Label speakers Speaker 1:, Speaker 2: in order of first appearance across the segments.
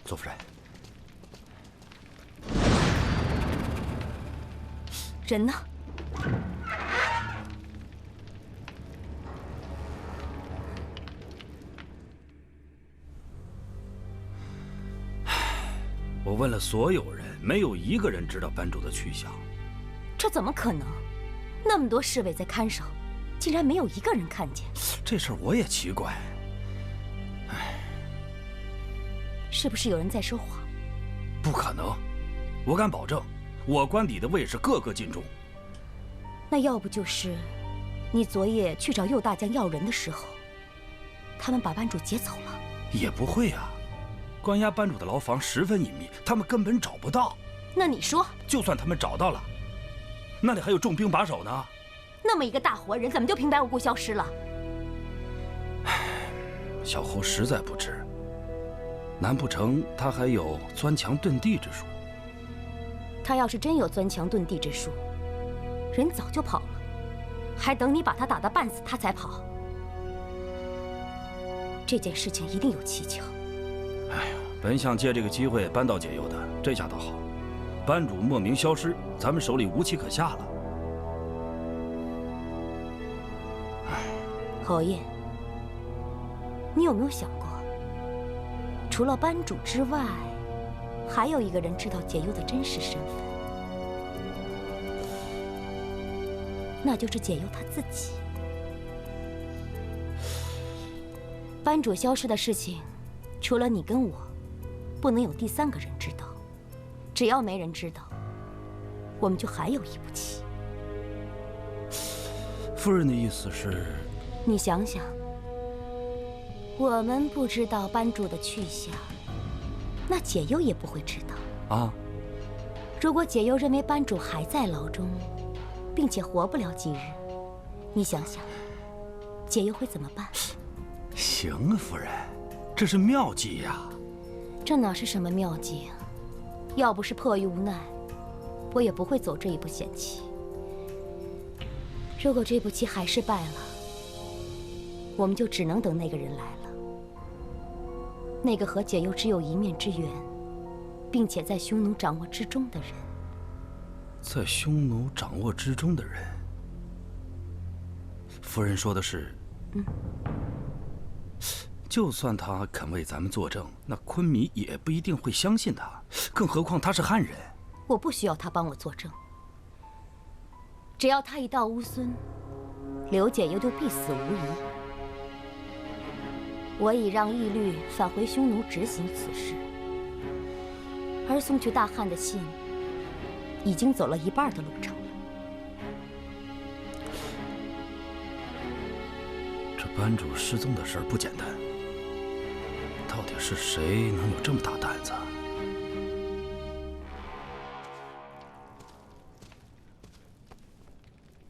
Speaker 1: 左夫人，
Speaker 2: 人呢？
Speaker 1: 我问了所有人，没有一个人知道班主的去向。
Speaker 2: 这怎么可能？那么多侍卫在看守，竟然没有一个人看见。
Speaker 1: 这事儿我也奇怪。
Speaker 2: 是不是有人在说谎？
Speaker 1: 不可能，我敢保证，我官邸的卫士个个尽忠。
Speaker 2: 那要不就是你昨夜去找右大将要人的时候，他们把班主劫走了。
Speaker 1: 也不会啊，关押班主的牢房十分隐秘，他们根本找不到。
Speaker 2: 那你说，
Speaker 1: 就算他们找到了，那里还有重兵把守呢。
Speaker 2: 那么一个大活人，怎么就平白无故消失了？
Speaker 1: 小侯实在不知，难不成他还有钻墙遁地之术？
Speaker 2: 他要是真有钻墙遁地之术，人早就跑了，还等你把他打得半死，他才跑。这件事情一定有蹊跷。
Speaker 1: 哎呀，本想借这个机会扳倒解忧的，这下倒好，班主莫名消失，咱们手里无棋可下了。
Speaker 2: 侯爷，你有没有想过，除了班主之外，还有一个人知道解忧的真实身份，那就是解忧他自己。班主消失的事情，除了你跟我，不能有第三个人知道。只要没人知道，我们就还有一步棋。
Speaker 1: 夫人的意思是？
Speaker 2: 你想想，我们不知道班主的去向，那解忧也不会知道
Speaker 1: 啊。
Speaker 2: 如果解忧认为班主还在牢中，并且活不了几日，你想想，解忧会怎么办？
Speaker 1: 行啊，夫人，这是妙计呀。
Speaker 2: 这哪是什么妙计啊？要不是迫于无奈，我也不会走这一步险棋。如果这步棋还是败了，我们就只能等那个人来了。那个和解忧只有一面之缘，并且在匈奴掌握之中的人。
Speaker 1: 在匈奴掌握之中的人，夫人说的是？就算他肯为咱们作证，那昆弥也不一定会相信他，更何况他是汉人。
Speaker 2: 我不需要他帮我作证，只要他一到乌孙，刘解忧就必死无疑。我已让义律返回匈奴执行此事，而送去大汉的信已经走了一半的路程了。
Speaker 1: 这班主失踪的事儿不简单，到底是谁能有这么大胆子？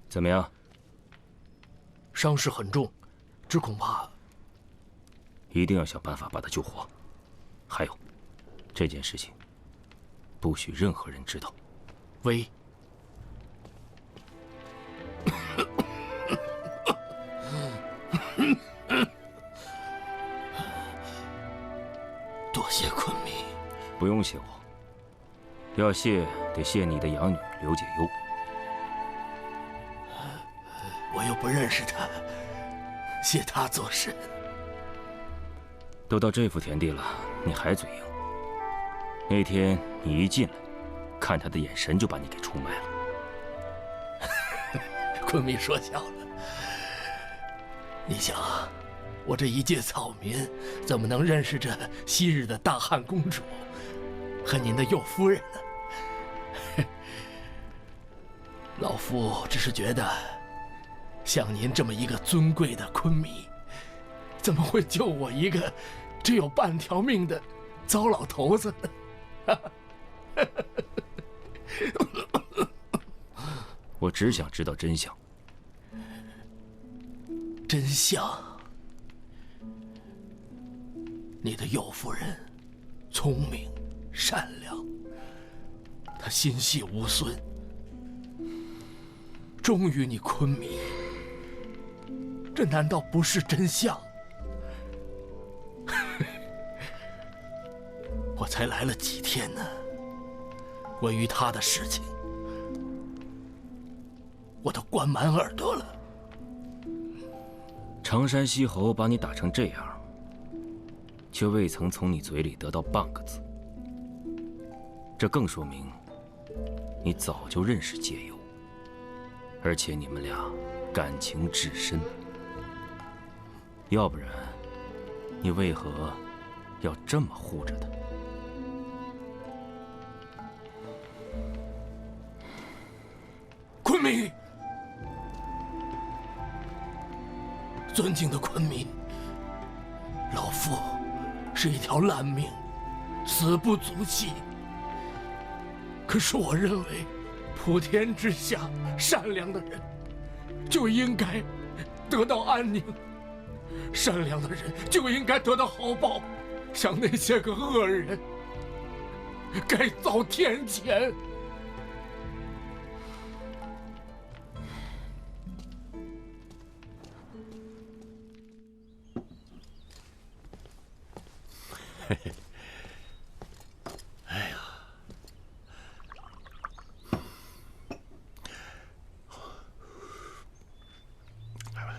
Speaker 3: 怎么样？
Speaker 4: 伤势很重，只恐怕……
Speaker 3: 一定要想办法把他救活。还有，这件事情不许任何人知道。
Speaker 4: 喂。多谢昆弥。
Speaker 3: 不用谢我，要谢得谢你的养女刘解忧。
Speaker 4: 我又不认识她，谢她做甚？
Speaker 3: 都到这副田地了，你还嘴硬？那天你一进来，看他的眼神就把你给出卖了。
Speaker 4: 昆弥说笑了。你想，我这一介草民，怎么能认识这昔日的大汉公主和您的右夫人呢？老夫只是觉得，像您这么一个尊贵的昆弥，怎么会救我一个只有半条命的糟老头子呢？
Speaker 3: 我只想知道真相。
Speaker 4: 真相，你的右夫人聪明善良，她心系乌孙，忠于你昆弥，这难道不是真相？我才来了几天呢，关于他的事情，我都关满耳朵了。
Speaker 3: 常山西侯把你打成这样，却未曾从你嘴里得到半个字，这更说明你早就认识解忧，而且你们俩感情至深。要不然，你为何要这么护着他？
Speaker 4: 昆明，尊敬的昆明，老夫是一条烂命，死不足惜。可是我认为，普天之下善良的人就应该得到安宁，善良的人就应该得到好报，像那些个恶人该遭天谴。
Speaker 5: 嘿嘿，哎呀，来吧。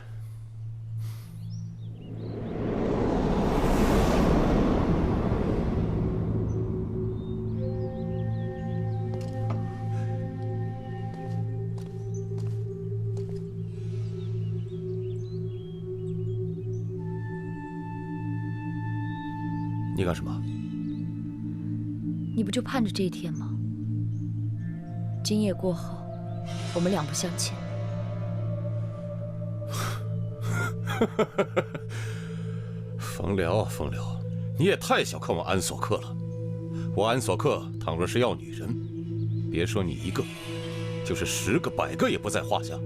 Speaker 5: 你干什么？
Speaker 2: 你不就盼着这一天吗？今夜过后，我们两不相欠。
Speaker 5: 风流啊，风流，你也太小看我安索克了。我安索克倘若是要女人，别说你一个，就是10个、100个也不在话下。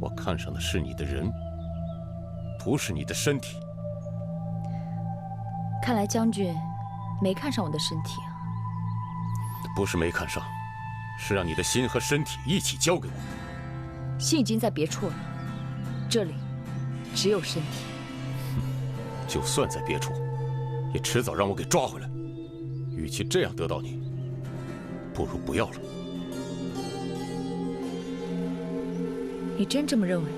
Speaker 5: 我看上的是你的人，不是你的身体。
Speaker 2: 看来将军没看上我的身体啊。
Speaker 5: 不是没看上，是让你的心和身体一起交给我。
Speaker 2: 心已经在别处了，这里只有身体。
Speaker 5: 就算在别处，也迟早让我给抓回来。与其这样得到你，不如不要了。
Speaker 2: 你真这么认为？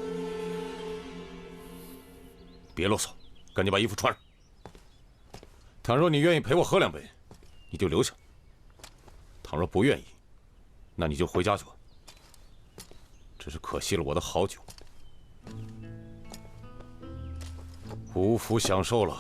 Speaker 5: 别啰嗦，赶紧把衣服穿上。倘若你愿意陪我喝2杯，你就留下；倘若不愿意，那你就回家去吧。只是可惜了我的好酒，无福享受了。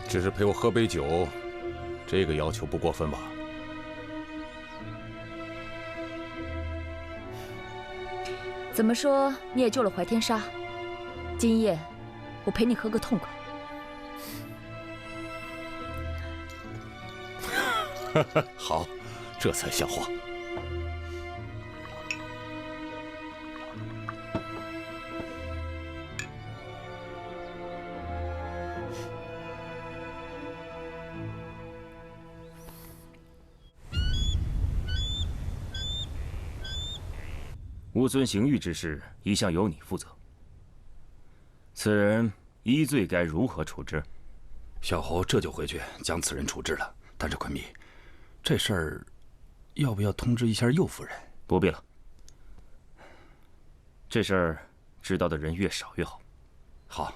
Speaker 5: 只是陪我喝杯酒，这个要求不过分吧？
Speaker 2: 怎么说你也救了怀天杀，今夜我陪你喝个痛快。
Speaker 5: 好，这才像话。
Speaker 3: 乌孙刑狱之事一向由你负责，此人依罪该如何处置？
Speaker 1: 小侯这就回去将此人处置了。但是昆明，这事儿要不要通知一下右夫人？
Speaker 3: 不必了，这事儿知道的人越少越好。
Speaker 1: 好。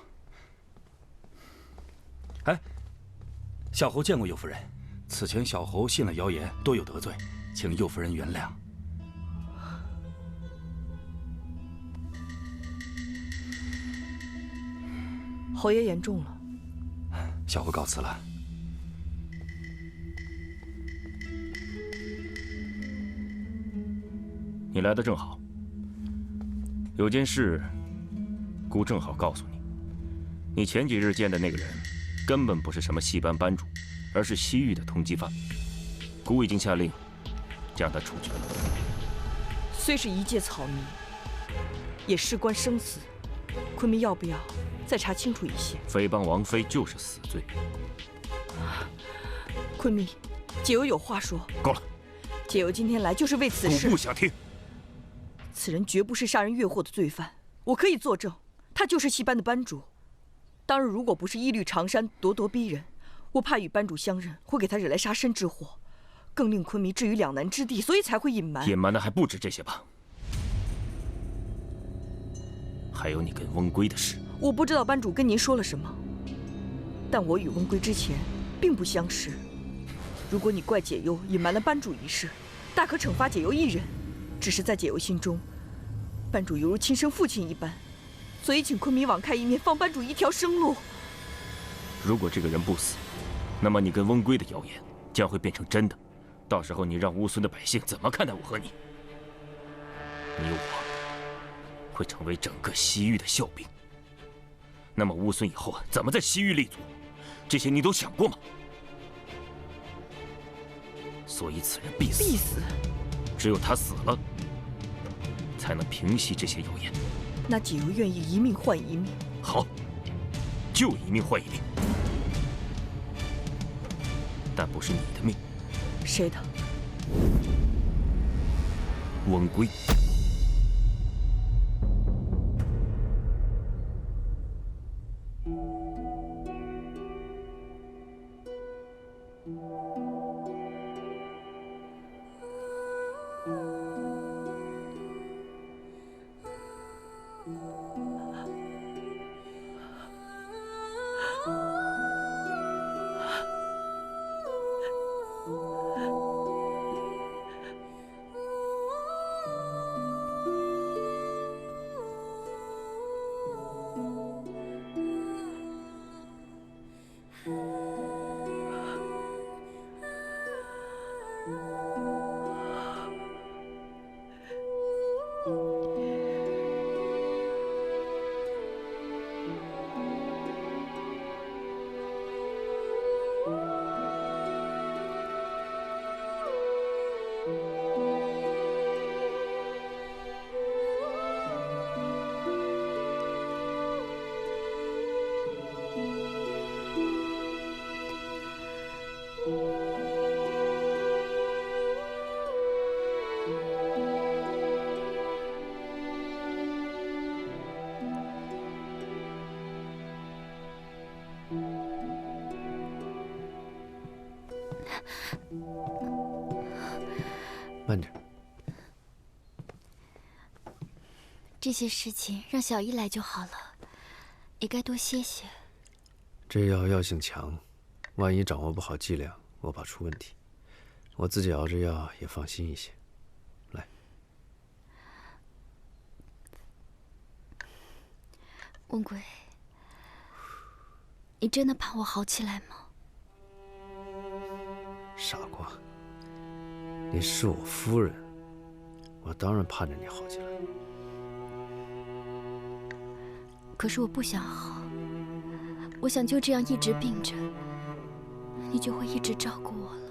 Speaker 1: 哎，小侯见过右夫人，此前小侯信了谣言，多有得罪，请右夫人原谅。
Speaker 6: 侯爷言重了，
Speaker 1: 小侯告辞了。
Speaker 3: 你来的正好，有件事，姑正好告诉你。你前几日见的那个人，根本不是什么戏班班主，而是西域的通缉犯。古已经下令将他处决了。
Speaker 6: 虽是一介草民，也事关生死，昆明要不要再查清楚一些？
Speaker 3: 诽谤王妃就是死罪。
Speaker 6: 昆明，解忧有话说。
Speaker 3: 够了，
Speaker 6: 解忧今天来就是为此事。
Speaker 3: 我不想听。
Speaker 6: 此人绝不是杀人越货的罪犯，我可以作证，他就是戏班的班主。当日如果不是一律长衫咄咄逼人，我怕与班主相认会给他惹来杀身之祸，更令昆明置于两难之地，所以才会隐瞒。
Speaker 3: 隐瞒的还不止这些吧？还有你跟翁归的事。
Speaker 6: 我不知道班主跟您说了什么，但我与翁归之前并不相识。如果你怪解忧隐瞒了班主一事，大可惩罚解忧一人。只是在解忧心中，班主犹如亲生父亲一般，所以请昆明网开一面，放班主一条生路。
Speaker 3: 如果这个人不死，那么你跟翁归的谣言将会变成真的。到时候你让乌孙的百姓怎么看待我和你？你我会成为整个西域的笑柄。那么乌孙以后怎么在西域立足？这些你都想过吗？所以此人必死。
Speaker 6: 必死。
Speaker 3: 只有他死了，才能平息这些谣言。
Speaker 6: 那解忧愿意一命换一命。
Speaker 3: 好，就一命换一命，但不是你的命。
Speaker 6: 谁的？
Speaker 3: 翁归。
Speaker 7: 慢点。
Speaker 8: 这些事情让小姨来就好了，也该多歇歇。
Speaker 7: 这药药性强，万一掌握不好剂量，我怕出问题。我自己熬着药也放心一些。来，
Speaker 8: 翁归，你真的怕我好起来吗？
Speaker 7: 傻瓜，你是我夫人，我当然盼着你好起来。
Speaker 8: 可是我不想好，我想就这样一直病着，你就会一直照顾我了。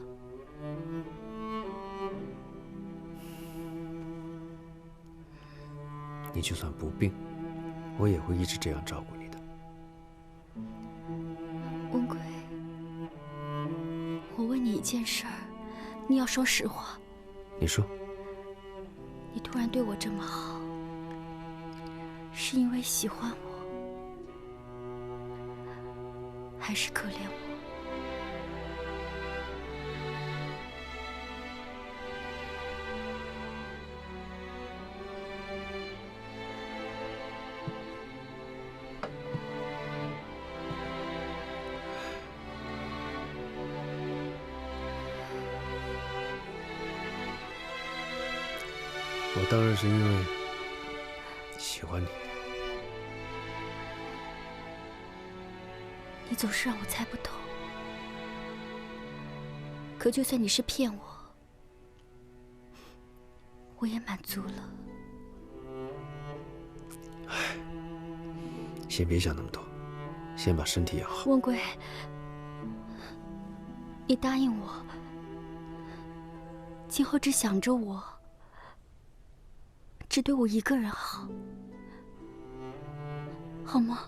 Speaker 7: 你就算不病，我也会一直这样照顾你的。
Speaker 8: 翁归，我问你一件事儿，你要说实话。
Speaker 7: 你说。
Speaker 8: 你突然对我这么好，是因为喜欢我，还是可怜我？
Speaker 7: 我当然是因为喜欢你。
Speaker 8: 你总是让我猜不透。可就算你是骗我，我也满足了。
Speaker 7: 唉，先别想那么多，先把身体养好。
Speaker 8: 翁归，你答应我，今后只想着我，只对我一个人好，好吗？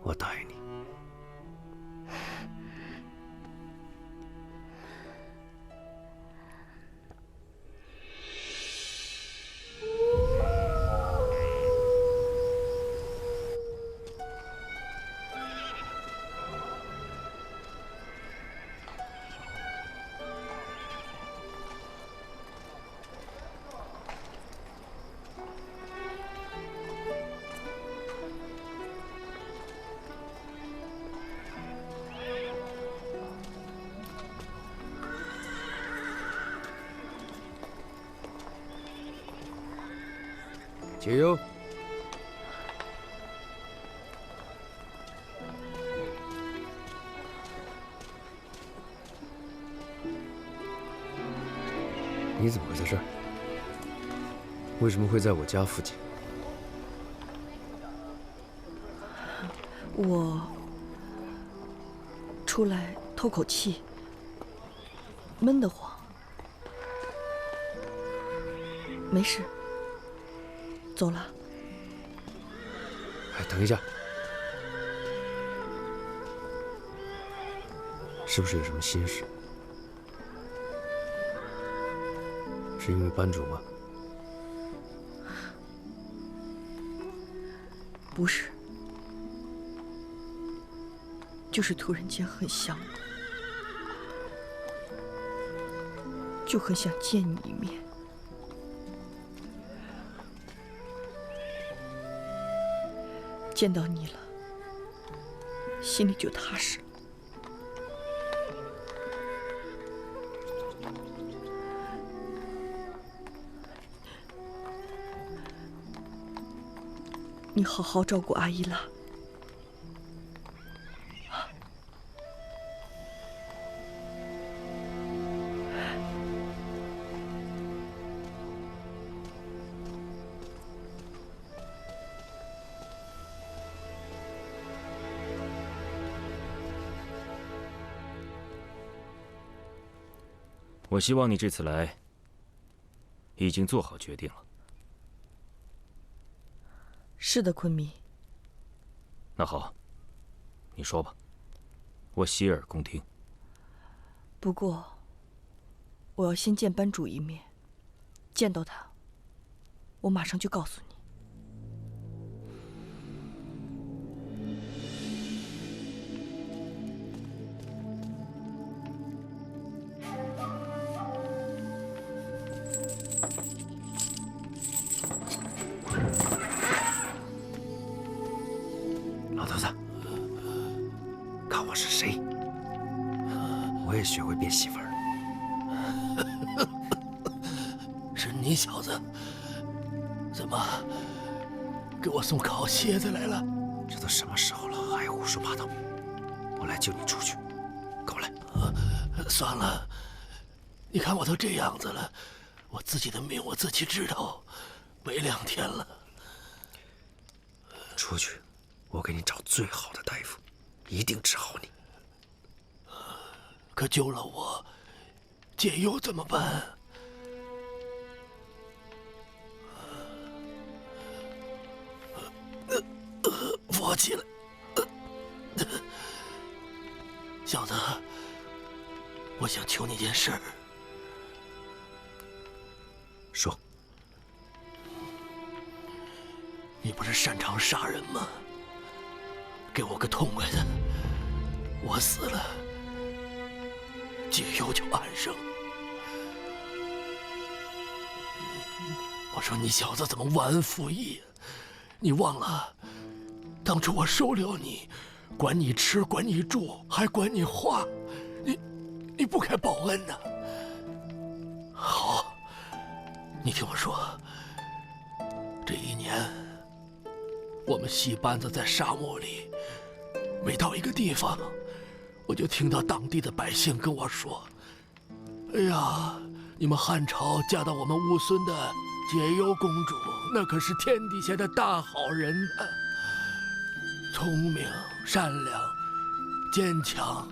Speaker 7: 我答应你。解忧，你怎么会在这儿？为什么会在我家附近？
Speaker 6: 我出来透口气，闷得慌。没事。走了。
Speaker 7: 哎，等一下，是不是有什么心事？是因为班主吗？
Speaker 6: 不是，就是突然间很想我，就很想见你一面。见到你了，心里就踏实。你好好照顾阿依拉。
Speaker 3: 我希望你这次来已经做好决定了。
Speaker 6: 是的，昆明。
Speaker 3: 那好，你说吧，我洗耳恭听。
Speaker 6: 不过，我要先见班主一面，见到他，我马上就告诉你。
Speaker 7: 老头子，看我是谁？我也学会变戏法了。
Speaker 4: 是你小子，怎么给我送烤蝎子来了？
Speaker 7: 这都什么时候了，还胡说八道！我来救你出去，跟我来。
Speaker 4: 算了，你看我都这样子了，我自己的命我自己知道，没2天了。
Speaker 7: 出去，我给你找最好的大夫，一定治好你。
Speaker 4: 可救了我，解忧怎么办？我起来，小子，我想求你件事儿。
Speaker 7: 说。
Speaker 4: 你不是擅长杀人吗？给我个痛快的，我死了，解忧就安生。我说你小子怎么忘恩负义？你忘了当初我收留你，管你吃，管你住，还管你花，你不该报恩呐。好，你听我说，这1年，我们戏班子在沙漠里，每到一个地方，我就听到当地的百姓跟我说：“哎呀，你们汉朝嫁到我们乌孙的解忧公主，那可是天底下的大好人啊！聪明、善良、坚强，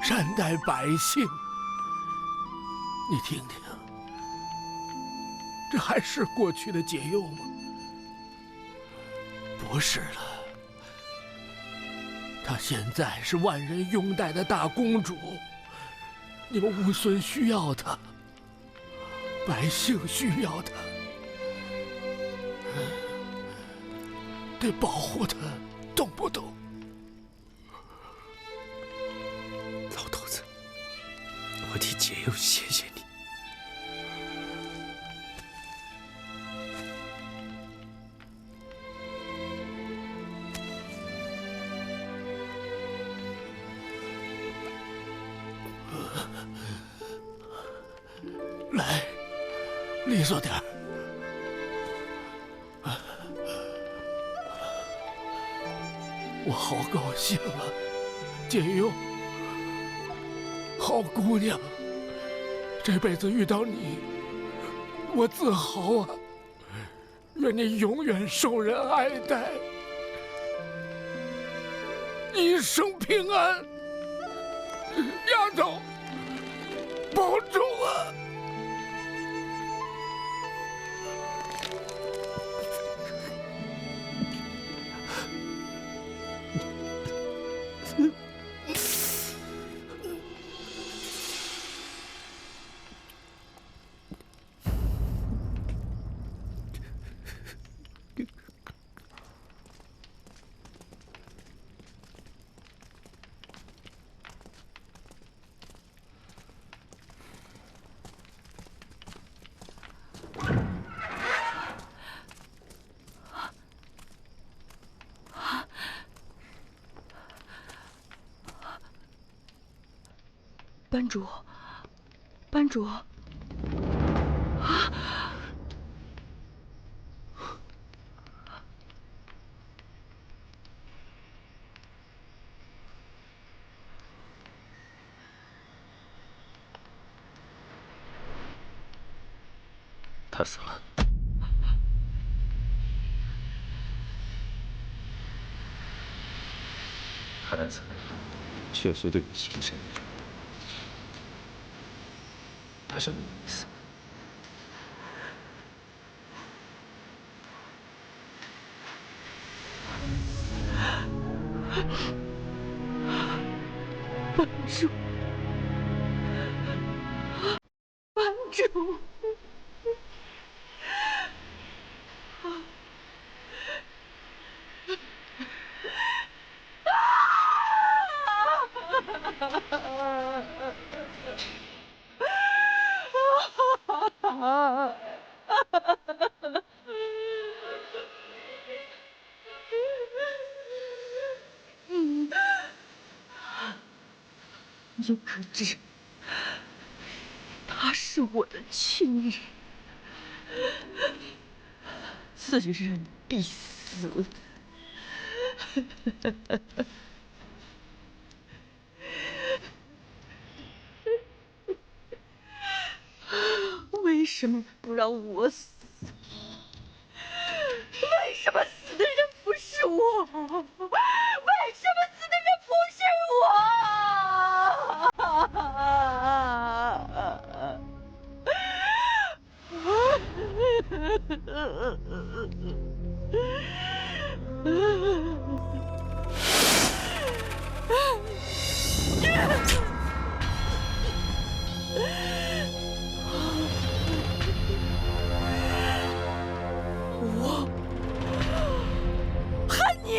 Speaker 4: 善待百姓。你听听，这还是过去的解忧吗？不是了，她现在是万人拥戴的大公主，你们乌孙需要她，百姓需要她，得保护她，懂不懂？
Speaker 7: 老头子，我替解忧谢谢你。
Speaker 4: 来，利索点儿。我好高兴啊，解忧，好姑娘，这辈子遇到你，我自豪啊！愿你永远受人爱戴，一生平安。丫头，保重啊！
Speaker 6: 班主，班主，
Speaker 3: 他死了。孩子，确实对你心深。他什么意思？
Speaker 6: 班主，班主。你可知，他是我的亲人，此人必死。为什么不让我死？为什么死的人不是我？为什么死的人不是我？我恨你！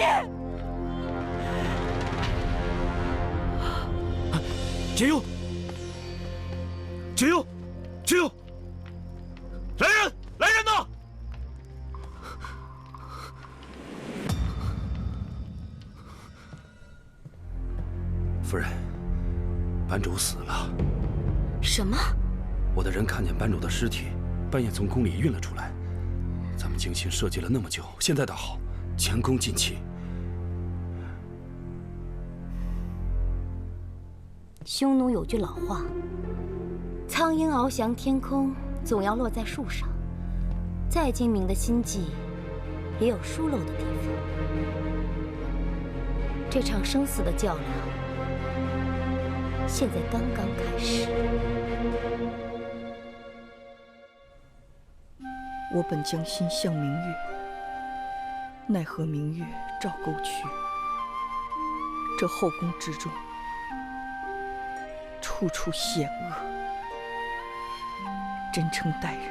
Speaker 1: 解忧，解忧，解忧！来人，来人呐！夫人，班主死了。
Speaker 2: 什么？
Speaker 1: 我的人看见班主的尸体，半夜从宫里运了出来。咱们精心设计了那么久，现在倒好，前功尽弃。
Speaker 2: 匈奴有句老话：“苍鹰翱翔天空，总要落在树上。”再精明的心计，也有疏漏的地方。这场生死的较量，现在刚刚开始。
Speaker 6: 我本将心向明月，奈何明月照沟渠。这后宫之中，处处险恶，真诚待人，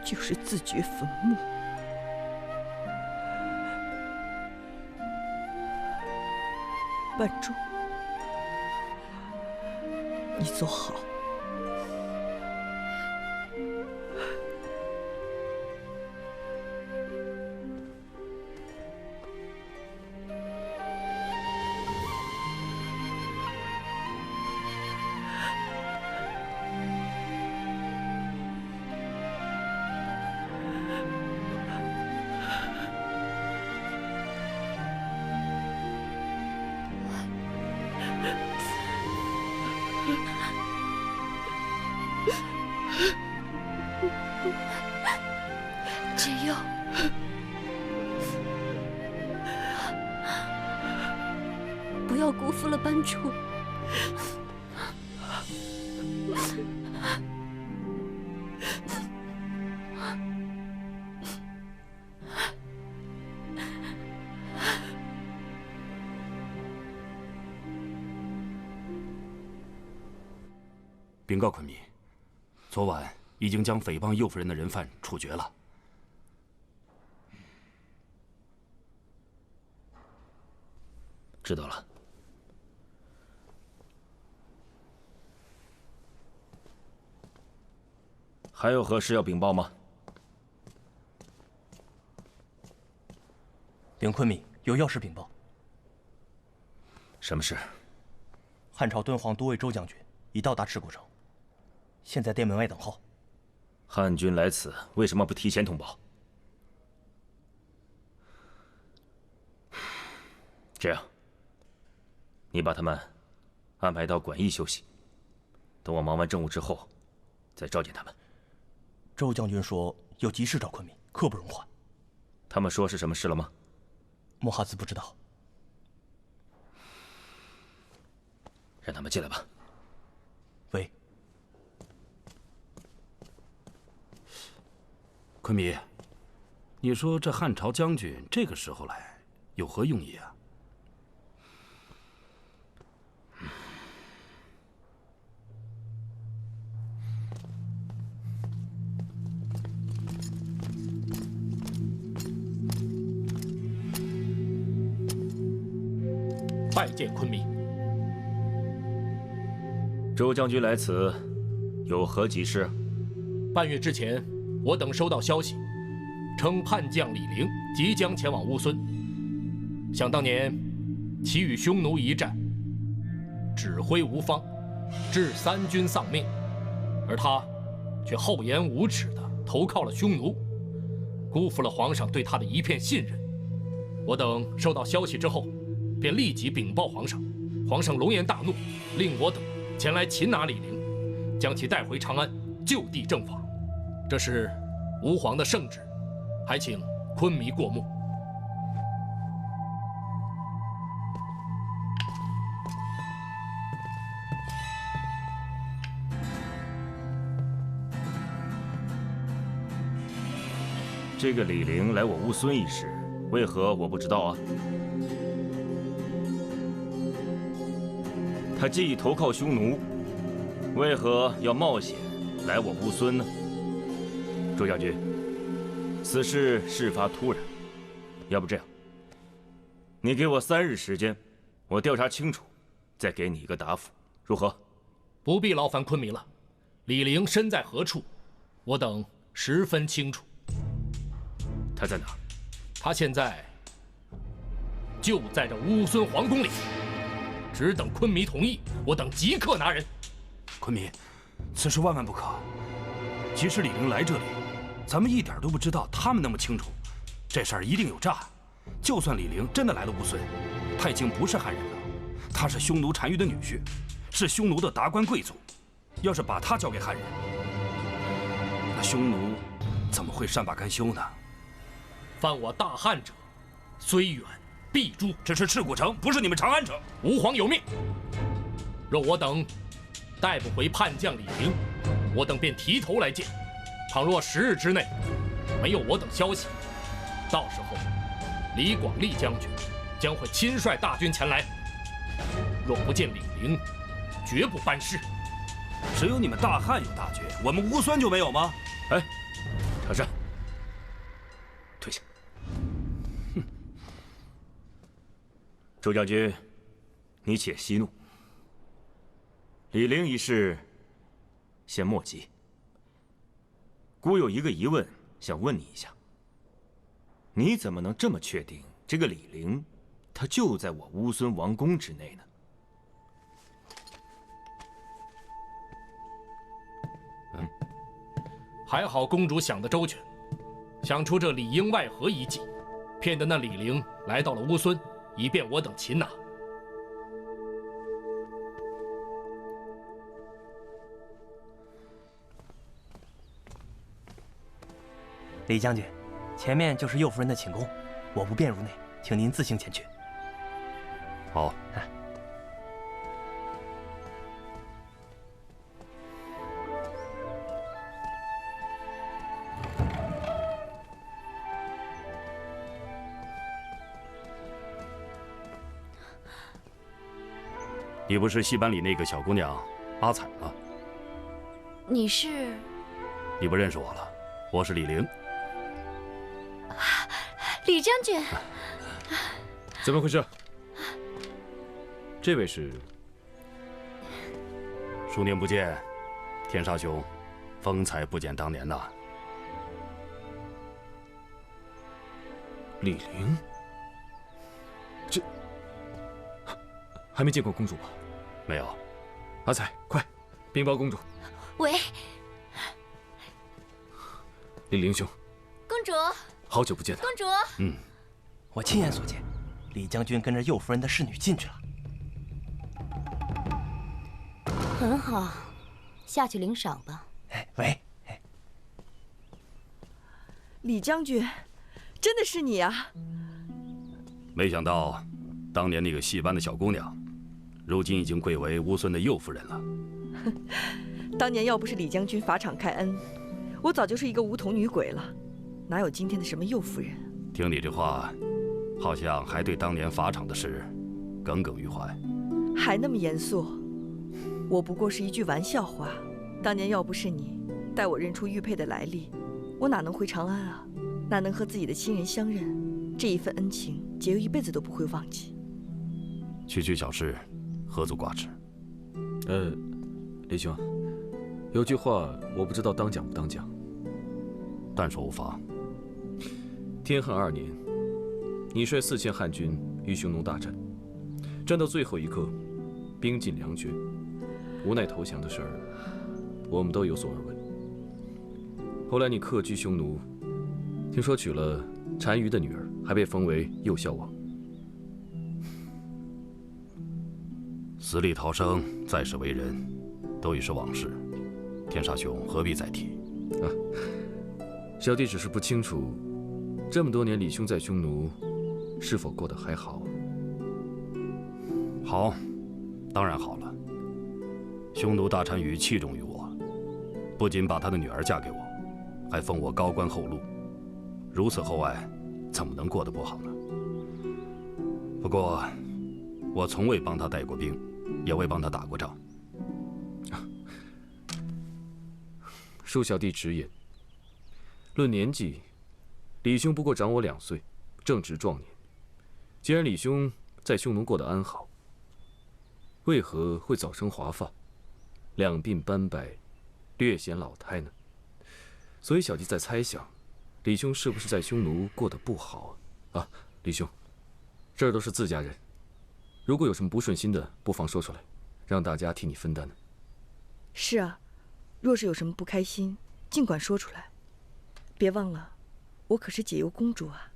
Speaker 6: 就是自掘坟墓。班主，你走好。
Speaker 8: 解忧，不要辜负了班主。
Speaker 1: 禀告昆明，昨晚已经将诽谤右夫人的人犯处决了。
Speaker 3: 知道了。还有何事要禀报吗？
Speaker 9: 禀昆明，有要事禀报。
Speaker 3: 什么事？
Speaker 9: 汉朝敦煌都尉周将军已到达赤谷城，现在殿门外等候。
Speaker 3: 汉军来此，为什么不提前通报？这样，你把他们安排到馆驿休息，等我忙完政务之后，再召见他们。
Speaker 9: 周将军说有急事找昆明，刻不容缓。
Speaker 3: 他们说是什么事了吗？
Speaker 9: 莫哈兹不知道。
Speaker 3: 让他们进来吧。
Speaker 9: 喂，
Speaker 1: 昆明，你说这汉朝将军这个时候来，有何用意啊？
Speaker 4: 拜见昆明。
Speaker 3: 周将军来此，有何急事？
Speaker 4: 半月之前，我等收到消息，称叛将李陵即将前往乌孙。想当年，其与匈奴一战，指挥无方，致3军丧命，而他却厚颜无耻地投靠了匈奴，辜负了皇上对他的一片信任。我等收到消息之后，便立即禀报皇上。皇上龙颜大怒，令我等前来擒拿李陵，将其带回长安，就地正法。这是吾皇的圣旨，还请昆弥过目。
Speaker 3: 这个李陵来我乌孙一事，为何我不知道啊？他既已投靠匈奴，为何要冒险来我乌孙呢？周将军，此事事发突然，要不这样，你给我3日时间，我调查清楚，再给你一个答复，如何？
Speaker 4: 不必劳烦昆明了，李陵身在何处，我等十分清楚。
Speaker 3: 他在哪？
Speaker 4: 他现在就在这乌孙皇宫里，只等昆弥同意，我等即刻拿人。
Speaker 1: 昆明，此事万万不可。即使李陵来这里，咱们一点都不知道他们那么清楚，这事儿一定有诈。就算李陵真的来了乌孙，他已经不是汉人了，他是匈奴单于的女婿，是匈奴的达官贵族。要是把他交给汉人，那匈奴怎么会善罢甘休呢？
Speaker 4: 犯我大汉者，虽远必诛。
Speaker 1: 这是赤谷城，不是你们长安城。
Speaker 4: 吾皇有命，若我等带不回叛将李陵，我等便提头来见。倘若10日之内没有我等消息，到时候李广利将军将会亲率大军前来。若不见李陵，绝不班师。
Speaker 1: 只有你们大汉有大军，我们乌孙就没有吗？
Speaker 3: 哎，长山，退下。哼，周将军，你且息怒。李陵一事，先莫急。孤有一个疑问，想问你一下：你怎么能这么确定这个李陵，他就在我乌孙王宫之内呢？
Speaker 4: 还好公主想得周全，想出这里应外合一计，骗得那李陵来到了乌孙，以便我等擒拿。
Speaker 9: 李将军，前面就是右夫人的寝宫，我不便入内，请您自行前去。
Speaker 1: 好。你不是戏班里那个小姑娘阿彩吗？
Speaker 8: 你是？
Speaker 1: 你不认识我了，我是李陵。
Speaker 8: 李将军，
Speaker 7: 怎么回事？这位是？
Speaker 1: 数年不见，天沙兄，风采不减当年呐。
Speaker 7: 李陵，这还没见过公主吧？
Speaker 1: 没有。
Speaker 7: 阿彩，快禀报公主。
Speaker 8: 喂，
Speaker 7: 李陵兄，
Speaker 8: 公主，
Speaker 7: 好久不见了。
Speaker 8: 公主，
Speaker 9: 我亲眼所见，李将军跟着右夫人的侍女进去了。
Speaker 2: 很好，下去领赏吧。
Speaker 9: 哎，喂，
Speaker 6: 李将军，真的是你啊！
Speaker 1: 没想到，当年那个戏班的小姑娘，如今已经贵为乌孙的右夫人了。
Speaker 6: 当年要不是李将军法场开恩，我早就是一个无头女鬼了，哪有今天的什么右夫人？
Speaker 1: 听你这话，好像还对当年法场的事耿耿于怀。
Speaker 6: 还那么严肃？我不过是一句玩笑话。当年要不是你带我认出玉佩的来历，我哪能回长安啊？哪能和自己的亲人相认？这一份恩情，解忧一辈子都不会忘记。
Speaker 1: 区区小事，何足挂齿？
Speaker 7: 李兄，有句话我不知道当讲不当讲。
Speaker 1: 但说无妨。
Speaker 7: 天汉2年，你率4000汉军与匈奴大战，战到最后一刻，兵尽粮绝，无奈投降的事儿，我们都有所耳闻。后来你客居匈奴，听说娶了单于的女儿，还被封为右孝王。
Speaker 1: 死里逃生，在世为人，都已是往事。天沙兄何必再提？
Speaker 7: 小弟只是不清楚，这么多年李兄在匈奴，是否过得还好？
Speaker 1: 好，当然好了。匈奴大单于器重于我，不仅把他的女儿嫁给我，还封我高官厚禄。如此厚爱，怎么能过得不好呢？不过，我从未帮他带过兵，也未帮他打过仗。
Speaker 7: 恕小弟直言，论年纪，李兄不过长我2岁，正值壮年。既然李兄在匈奴过得安好，为何会早生华发，两鬓斑白，略显老态呢？所以小弟在猜想，李兄是不是在匈奴过得不好啊？李兄，这儿都是自家人，如果有什么不顺心的，不妨说出来，让大家替你分担呢。
Speaker 6: 是啊，若是有什么不开心，尽管说出来。别忘了，我可是解忧公主啊。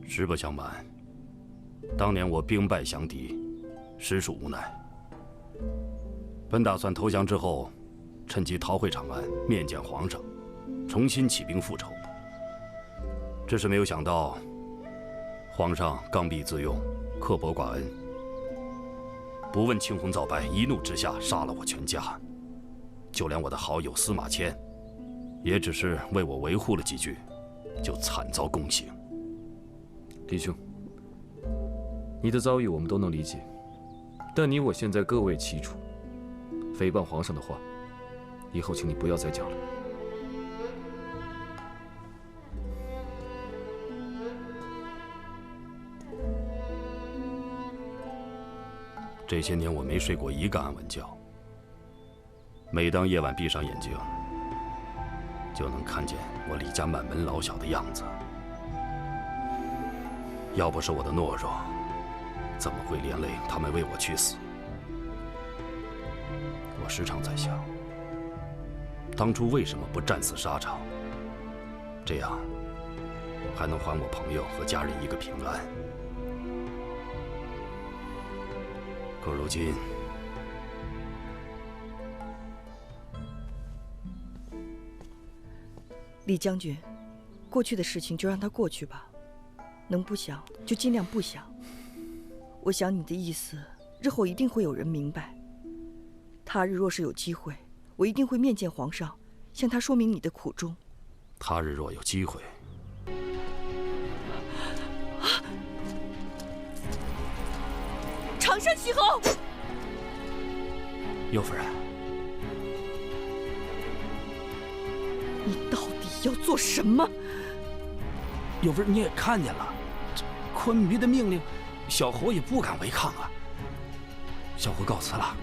Speaker 1: 实不相瞒，当年我兵败降敌，实属无奈。本打算投降之后，趁机逃回长安，面见皇上，重新起兵复仇。只是没有想到，皇上刚愎自用，刻薄寡恩，不问青红皂白，一怒之下杀了我全家，就连我的好友司马迁，也只是为我维护了几句，就惨遭宫刑。
Speaker 7: 李兄，你的遭遇我们都能理解，但你我现在各为其主，诽谤皇上的话，以后请你不要再讲了。
Speaker 1: 这些年我没睡过一个安稳觉，每当夜晚闭上眼睛，就能看见我李家满门老小的样子。要不是我的懦弱，怎么会连累他们为我去死？我时常在想，当初为什么不战死沙场？这样还能还我朋友和家人一个平安。可如今，
Speaker 6: 李将军，过去的事情就让它过去吧，能不想就尽量不想。我想你的意思，日后一定会有人明白。他日若是有机会，我一定会面见皇上，向他说明你的苦衷。
Speaker 1: 他日若有机会，
Speaker 6: 长山西侯，
Speaker 1: 右夫人，
Speaker 6: 你到底要做什么？
Speaker 1: 右夫人，你也看见了，这昆明的命令，小侯也不敢违抗啊。小侯告辞了。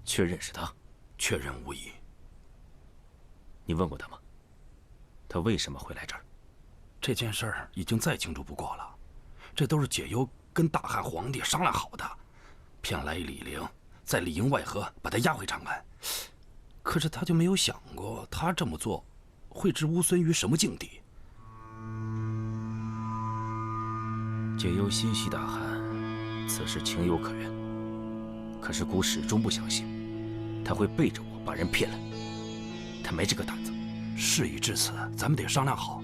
Speaker 3: 确认是他，
Speaker 1: 确认无疑。
Speaker 3: 你问过他吗？他为什么会来这儿？
Speaker 1: 这件事儿已经再清楚不过了，这都是解忧跟大汉皇帝商量好的，骗来李陵，在里应外合把他押回长安。可是他就没有想过，他这么做会置乌孙于什么境地？
Speaker 3: 解忧心系大汉，此事情有可原。可是孤始终不相信他会背着我把人骗来，他没这个胆子。
Speaker 1: 事已至此，咱们得商量好，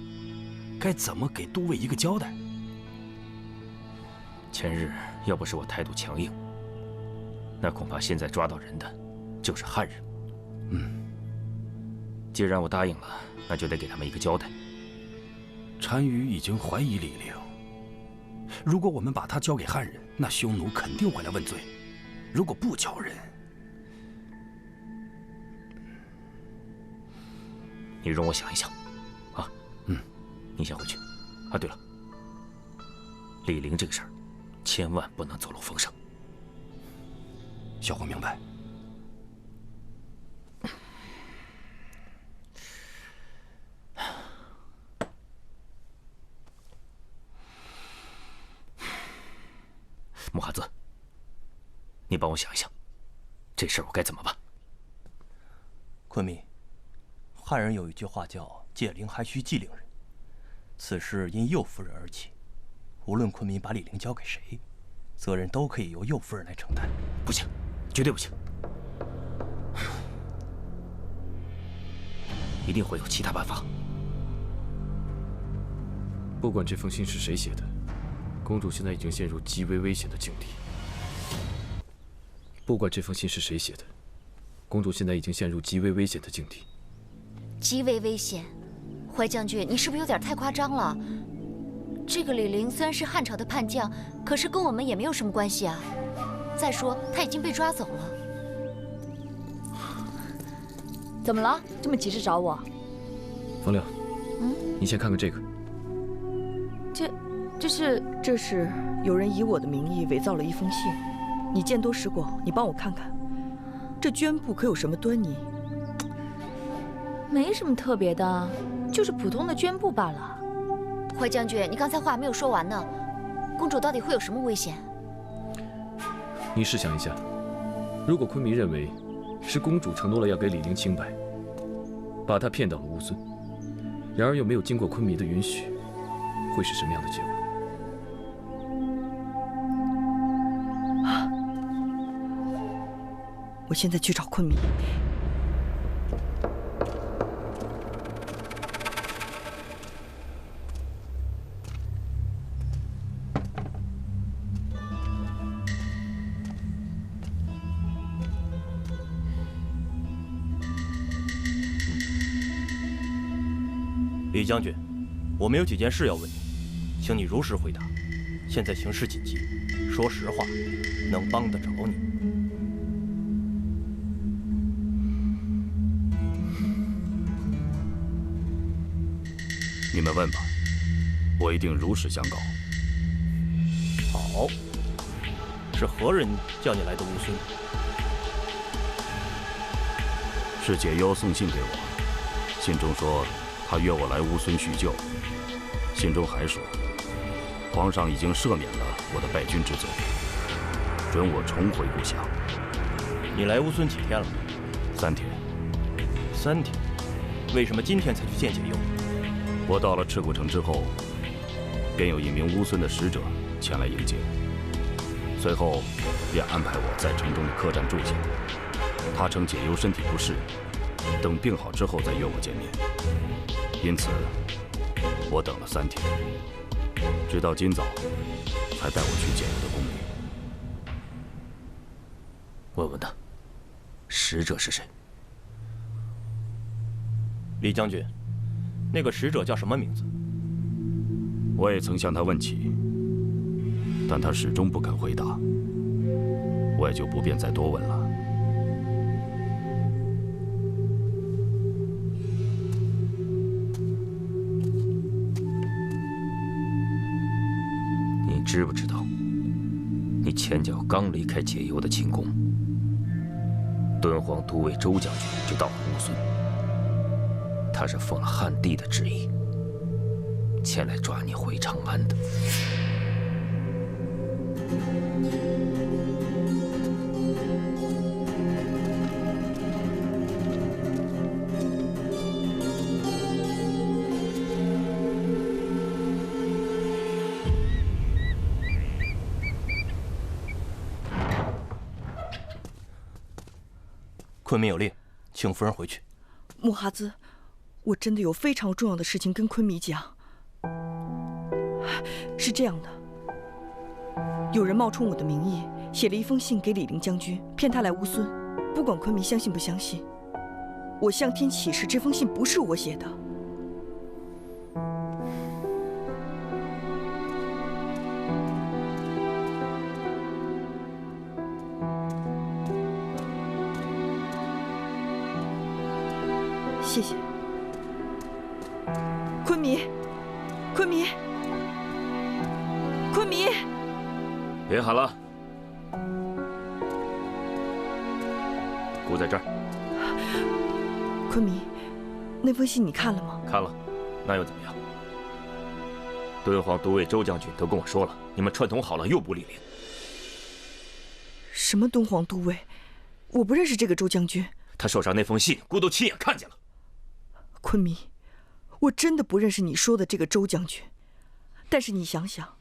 Speaker 1: 该怎么给都尉一个交代。
Speaker 3: 前日要不是我态度强硬，那恐怕现在抓到人的就是汉人。既然我答应了，那就得给他们一个交代。
Speaker 1: 单于已经怀疑李陵，如果我们把他交给汉人，那匈奴肯定会来问罪。如果不交人，
Speaker 3: 你容我想一想，啊，你先回去。啊，对了，李陵这个事儿，千万不能走漏风声。
Speaker 1: 小侯明白。
Speaker 3: 木哈子，你帮我想一想，这事儿我该怎么办？
Speaker 9: 昆明，汉人有一句话叫“解铃还须系铃人”，此事因右夫人而起，无论昆明把李陵交给谁，责任都可以由右夫人来承担。
Speaker 3: 不行，绝对不行，一定会有其他办法。
Speaker 7: 不管这封信是谁写的，公主现在已经陷入极为危险的境地。不管这封信是谁写的，公主现在已经陷入极为危险的境地。
Speaker 2: 极为危险，怀将军，你是不是有点太夸张了？这个李陵虽然是汉朝的叛将，可是跟我们也没有什么关系啊。再说他已经被抓走了。
Speaker 10: 怎么了？这么急着找我？
Speaker 7: 方亮，你先看看这个。
Speaker 6: 这是有人以我的名义伪造了一封信，你见多识广，你帮我看看，这绢布可有什么端倪？
Speaker 10: 没什么特别的，就是普通的绢布罢了。
Speaker 8: 怀将军，你刚才话没有说完呢。公主到底会有什么危险？
Speaker 7: 你试想一下，如果昆明认为是公主承诺了要给李陵清白，把她骗到了乌孙，然而又没有经过昆明的允许，会是什么样的结果？
Speaker 6: 我现在去找昆明。
Speaker 9: 李将军，我们有几件事要问你，请你如实回答。现在形势紧急，说实话，能帮得着你。
Speaker 1: 你们问吧，我一定如实相告。
Speaker 9: 好，是何人叫你来的乌孙？
Speaker 1: 是解忧送信给我，信中说他约我来乌孙叙旧，信中还说，皇上已经赦免了我的败军之罪，准我重回故乡。
Speaker 9: 你来乌孙几天了
Speaker 1: ？3天。
Speaker 9: 3天？为什么今天才去见解忧？
Speaker 1: 我到了赤谷城之后，便有一名乌孙的使者前来迎接，随后便安排我在城中的客栈住下。他称解忧身体不适，等病好之后再约我见面。因此，我等了3天，直到今早才带我去解忧的宫里。
Speaker 3: 问问他，使者是谁？
Speaker 9: 李将军，那个使者叫什么名字？
Speaker 1: 我也曾向他问起，但他始终不肯回答，我也就不便再多问了。
Speaker 3: 你知不知道，你前脚刚离开解忧的寝宫，敦煌都尉周将军就到了乌孙。他是奉了汉帝的旨意，前来抓你回长安的。
Speaker 9: 昆明有令，请夫人回去。
Speaker 6: 木哈兹，我真的有非常重要的事情跟昆明讲。是这样的，有人冒充我的名义，写了一封信给李陵将军，骗他来乌孙。不管昆明相信不相信，我向天起誓，这封信不是我写的。谢谢。昆明，昆明，昆明！
Speaker 3: 别喊了，顾在这儿。
Speaker 6: 昆明，那封信你看了吗？
Speaker 3: 看了，那又怎么样？敦煌都尉周将军都跟我说了，你们串通好了诱捕李陵。
Speaker 6: 什么敦煌都尉？我不认识这个周将军。
Speaker 3: 他手上那封信，姑都亲眼看见了。
Speaker 6: 昆明，我真的不认识你说的这个周将军。但是你想想，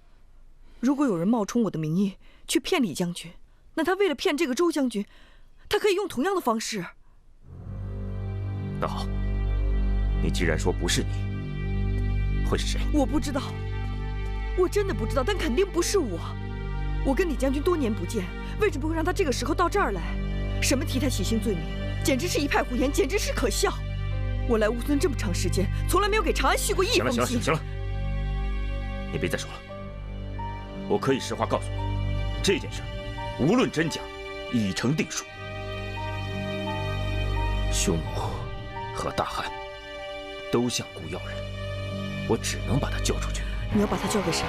Speaker 6: 如果有人冒充我的名义去骗李将军，那他为了骗这个周将军，他可以用同样的方式。
Speaker 3: 那好，你既然说不是你，会是谁？
Speaker 6: 我不知道，我真的不知道，但肯定不是我。我跟李将军多年不见，为什么会让他这个时候到这儿来？什么替他洗清罪名，简直是一派胡言，简直是可笑。我来乌孙这么长时间，从来没有给长安续过一封信。
Speaker 3: 行了，你别再说了。我可以实话告诉你，这件事无论真假，已成定数。匈奴和大汉都像孤要人，我只能把他交出去。
Speaker 6: 你要把他交给谁？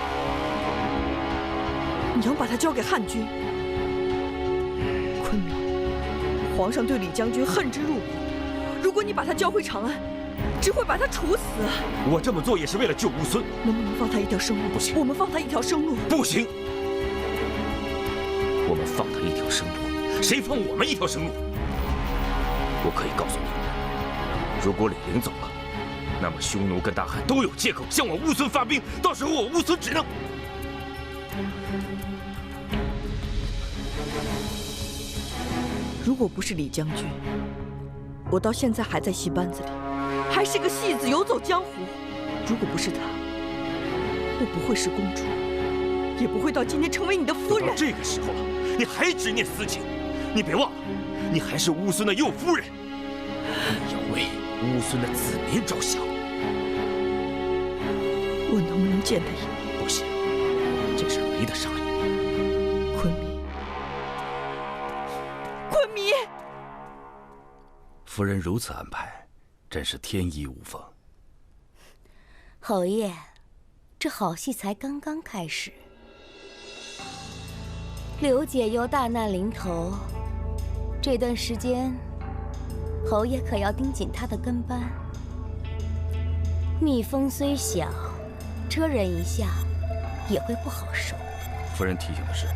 Speaker 6: 你要把他交给汉军？昆明，皇上对李将军恨之入骨，如果你把他交回长安，只会把他处死。
Speaker 3: 我这么做也是为了救乌孙。
Speaker 6: 能不能放他一条生路？
Speaker 3: 不行，
Speaker 6: 我们放他一条生路。
Speaker 3: 不行，我们放他一条生路，谁放我们一条生路？我可以告诉你，如果李陵走了，那么匈奴跟大汉都有借口向我乌孙发兵，到时候我乌孙只能……
Speaker 6: 如果不是李将军，我到现在还在戏班子里，还是个戏子游走江湖。如果不是他，我不会是公主，也不会到今天成为你的夫人。
Speaker 3: 到这个时候了，你还执念私情？你别忘了，你还是乌孙的右夫人，你要为乌孙的子民着想。
Speaker 6: 我能不能见他一面？
Speaker 3: 不行，这事没得商量。
Speaker 6: 昆明，昆明，
Speaker 1: 夫人如此安排，真是天衣无缝。
Speaker 2: 侯爷，这好戏才刚刚开始。刘解忧大难临头，这段时间，侯爷可要盯紧他的跟班。蜜蜂虽小，蜇人一下也会不好受。
Speaker 1: 夫人提醒的是，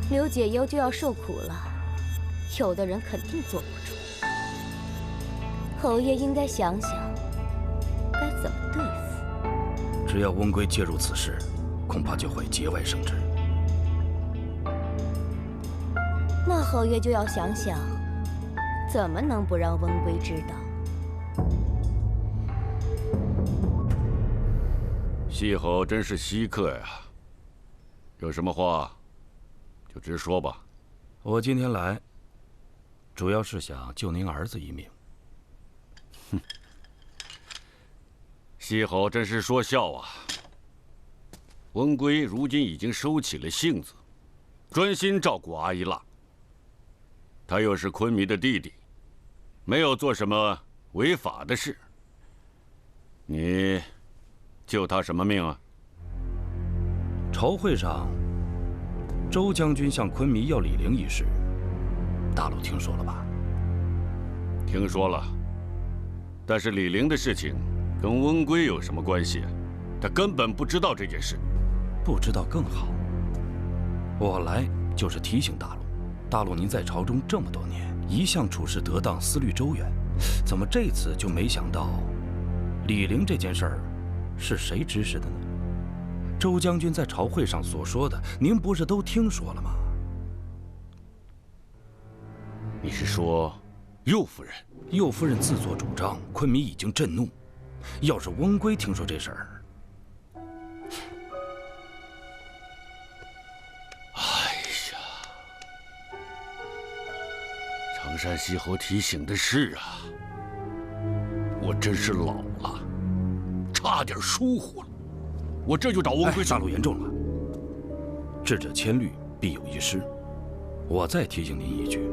Speaker 2: 刘解忧就要受苦了，有的人肯定坐不住。侯爷应该想想，该怎么对付。
Speaker 1: 只要温归介入此事，恐怕就会节外生枝。
Speaker 2: 那侯爷就要想想，怎么能不让温归知道？
Speaker 11: 西侯真是稀客呀！有什么话，就直说吧。
Speaker 1: 我今天来，主要是想救您儿子一命。
Speaker 11: 哼，西侯真是说笑啊！温归如今已经收起了性子，专心照顾阿依腊。他又是昆弥的弟弟，没有做什么违法的事。你救他什么命啊？
Speaker 1: 朝会上，周将军向昆弥要李陵一事，大陆听说了吧？
Speaker 11: 听说了，但是李陵的事情跟温归有什么关系？他根本不知道这件事。
Speaker 1: 不知道更好。我来就是提醒大陆，大陆您在朝中这么多年，一向处事得当，思虑周远，怎么这次就没想到李陵这件事儿是谁指使的呢？周将军在朝会上所说的，您不是都听说了吗？
Speaker 11: 你是说右夫人？
Speaker 1: 右夫人自作主张，昆弥已经震怒。要是温归听说这事儿，
Speaker 11: 常山西侯提醒的是啊，我真是老了，差点疏忽了。我这就找温归。
Speaker 1: 大陆严重了，智者千虑，必有一失。我再提醒您一句，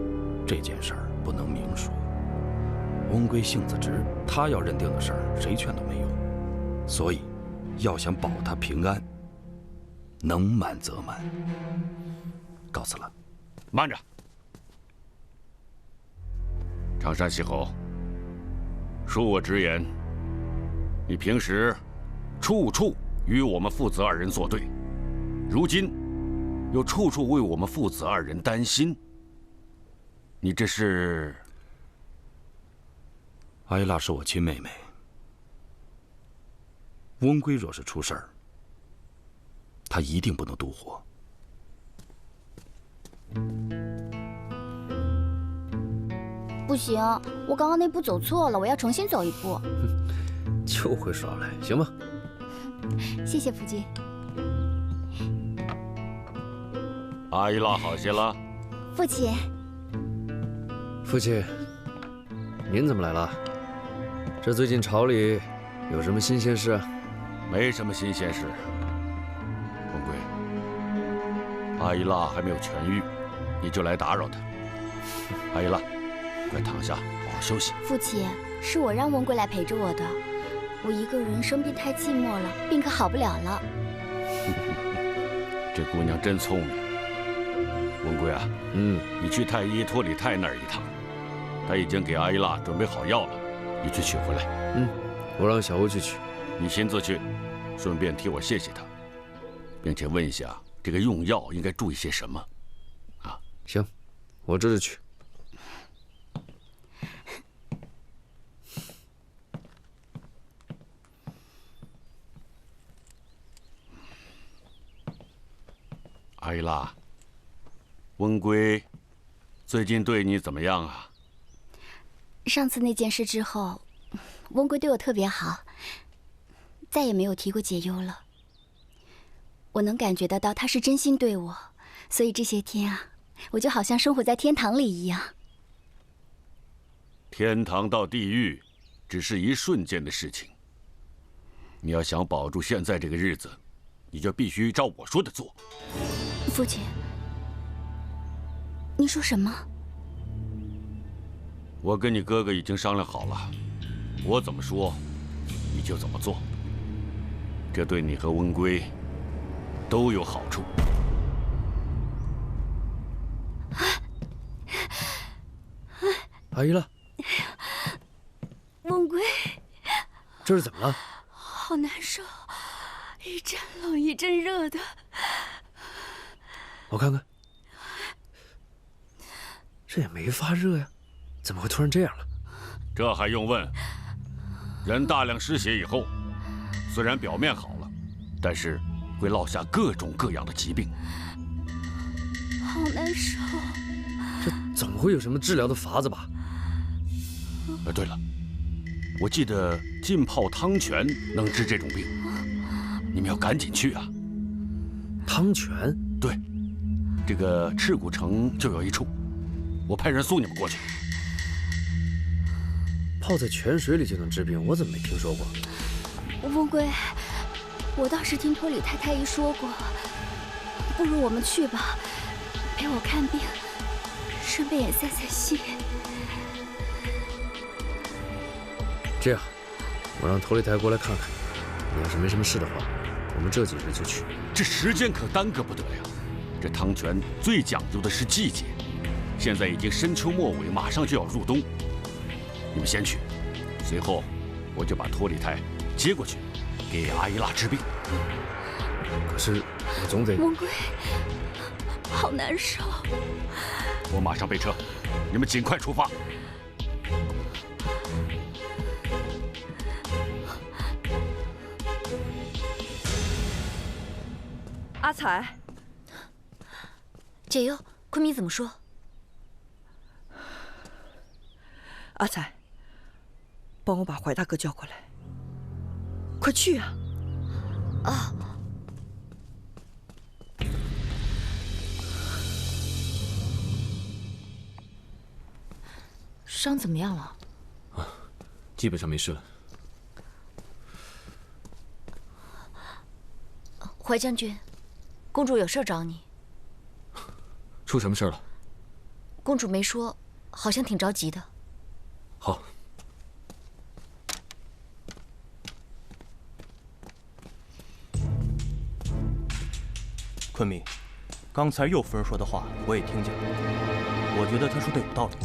Speaker 1: 这件事儿不能明说。温归性子直，他要认定的事儿，谁劝都没用。所以，要想保他平安，能慢则慢。告辞了。
Speaker 11: 慢着。常山西侯，恕我直言，你平时处处与我们父子二人作对，如今又处处为我们父子二人担心，你这是？
Speaker 1: 阿依腊是我亲妹妹，温归若是出事儿，她一定不能独活。
Speaker 8: 不行，我刚刚那步走错了，我要重新走一步。
Speaker 7: 就会耍赖，行吧？
Speaker 8: 谢谢夫君。
Speaker 11: 阿依腊好些了？
Speaker 8: 父亲。
Speaker 7: 父亲，您怎么来了？这最近朝里有什么新鲜事啊？
Speaker 11: 没什么新鲜事。温归，阿依腊还没有痊愈，你就来打扰她。阿依腊，快躺下，好好休息。
Speaker 8: 父亲，是我让温贵来陪着我的。我一个人生病太寂寞了，病可好不了了。
Speaker 11: 这姑娘真聪明。温贵啊，你去太医托里泰那儿一趟，他已经给阿依拉准备好药了，你去取回来。
Speaker 7: 我让小欧去取。
Speaker 11: 你亲自去，顺便替我谢谢他，并且问一下这个用药应该注意些什么。啊，
Speaker 7: 行，我这就去。
Speaker 11: 阿依拉，温贵最近对你怎么样啊？
Speaker 8: 上次那件事之后，温贵对我特别好，再也没有提过解忧了。我能感觉得到他是真心对我，所以这些天啊，我就好像生活在天堂里一样。
Speaker 11: 天堂到地狱，只是一瞬间的事情。你要想保住现在这个日子，你就必须照我说的做。
Speaker 8: 父亲，你说什么？
Speaker 11: 我跟你哥哥已经商量好了，我怎么说，你就怎么做。这对你和温贵都有好处。
Speaker 7: 阿依拉，
Speaker 8: 温贵，
Speaker 7: 这是怎么了？
Speaker 8: 好难受，一阵冷一阵热的。
Speaker 7: 我看看，这也没发热呀，怎么会突然这样了？
Speaker 11: 这还用问？人大量失血以后，虽然表面好了，但是会落下各种各样的疾病。
Speaker 8: 好难受。
Speaker 7: 这总会有什么治疗的法子吧？
Speaker 11: 对了，我记得浸泡汤泉能治这种病，你们要赶紧去啊！
Speaker 7: 汤泉？
Speaker 11: 对，这个赤谷城就有一处，我派人送你们过去。
Speaker 7: 泡在泉水里就能治病，我怎么没听说过？
Speaker 8: 温贵，我倒是听托里太太医说过，不如我们去吧，陪我看病，顺便也散散心。
Speaker 7: 这样，我让托里泰过来看看。你要是没什么事的话，我们这几日就去。
Speaker 11: 这时间可耽搁不得呀！这汤泉最讲究的是季节，现在已经深秋末尾，马上就要入冬。你们先去，随后我就把托里泰接过去，给阿依拉治病。
Speaker 7: 可是我总得……
Speaker 8: 温贵，好难受。
Speaker 11: 我马上备车，你们尽快出发。
Speaker 6: 阿彩，
Speaker 10: 解忧，昆明怎么说？
Speaker 6: 阿彩，帮我把怀大哥叫过来，快去啊！
Speaker 10: 啊！伤怎么样了？
Speaker 7: 基本上没事了。
Speaker 10: 怀将军，公主有事找你。
Speaker 7: 出什么事了？
Speaker 10: 公主没说，好像挺着急的。
Speaker 7: 好。
Speaker 9: 昆明，刚才右夫人说的话我也听见了，我觉得她说的有道理。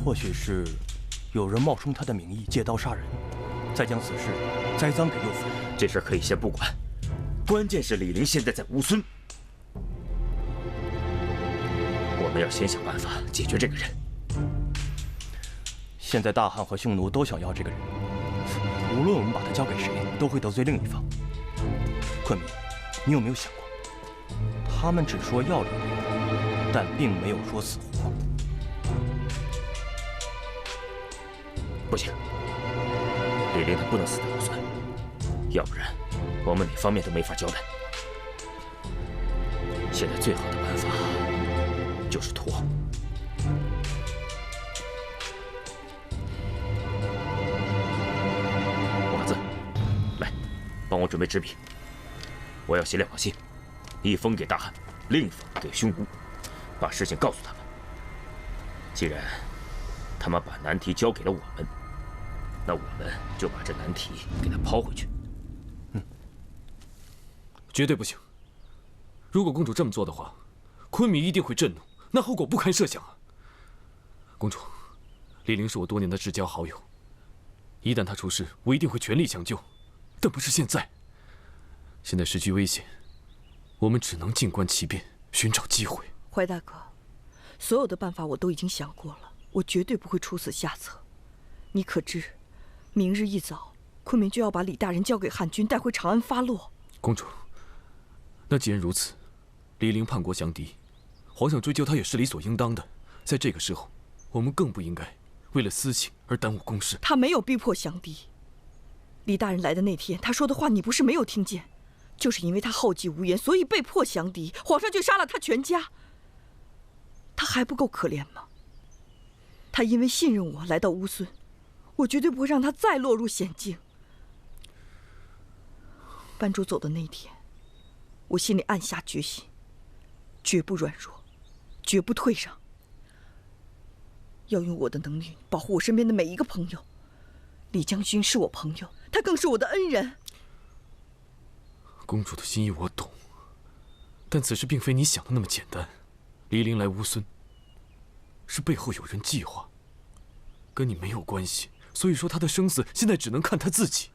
Speaker 9: 或许是有人冒充她的名义借刀杀人，再将此事栽赃给右夫人。
Speaker 12: 这事可以先不管，关键是李陵现在在乌孙，我们要先想办法解决这个人。
Speaker 9: 现在大汉和匈奴都想要这个人，无论我们把他交给谁，都会得罪另一方。昆明，你有没有想过，他们只说要李陵，但并没有说死活。
Speaker 12: 不行，李陵他不能死在乌孙，要不然我们哪方面都没法交代。现在最好的办法就是拖。娃子，来，帮我准备纸笔，我要写2封信，一封给大汉，另一封给匈奴，把事情告诉他们。既然他们把难题交给了我们，那我们就把这难题给他抛回去。
Speaker 7: 绝对不行！如果公主这么做的话，昆明一定会震怒，那后果不堪设想啊！公主，李陵是我多年的至交好友，一旦他出事，我一定会全力相救，但不是现在。现在时局危险，我们只能静观其变，寻找机会。
Speaker 6: 怀大哥，所有的办法我都已经想过了，我绝对不会出此下策。你可知，明日一早，昆明就要把李大人交给汉军，带回长安发落。
Speaker 7: 公主，那既然如此，李陵叛国降敌，皇上追究他也是理所应当的。在这个时候，我们更不应该为了私情而耽误公事。
Speaker 6: 他没有逼迫降敌。李大人来的那天，他说的话你不是没有听见，就是因为他后继无人，所以被迫降敌，皇上就杀了他全家。他还不够可怜吗？他因为信任我来到乌孙，我绝对不会让他再落入险境。班主走的那天，我心里暗下决心，绝不软弱，绝不退让，要用我的能力保护我身边的每一个朋友。李将军是我朋友，他更是我的恩人。
Speaker 7: 公主的心意我懂，但此事并非你想的那么简单。李陵来乌孙，是背后有人计划，跟你没有关系。所以说他的生死现在只能看他自己。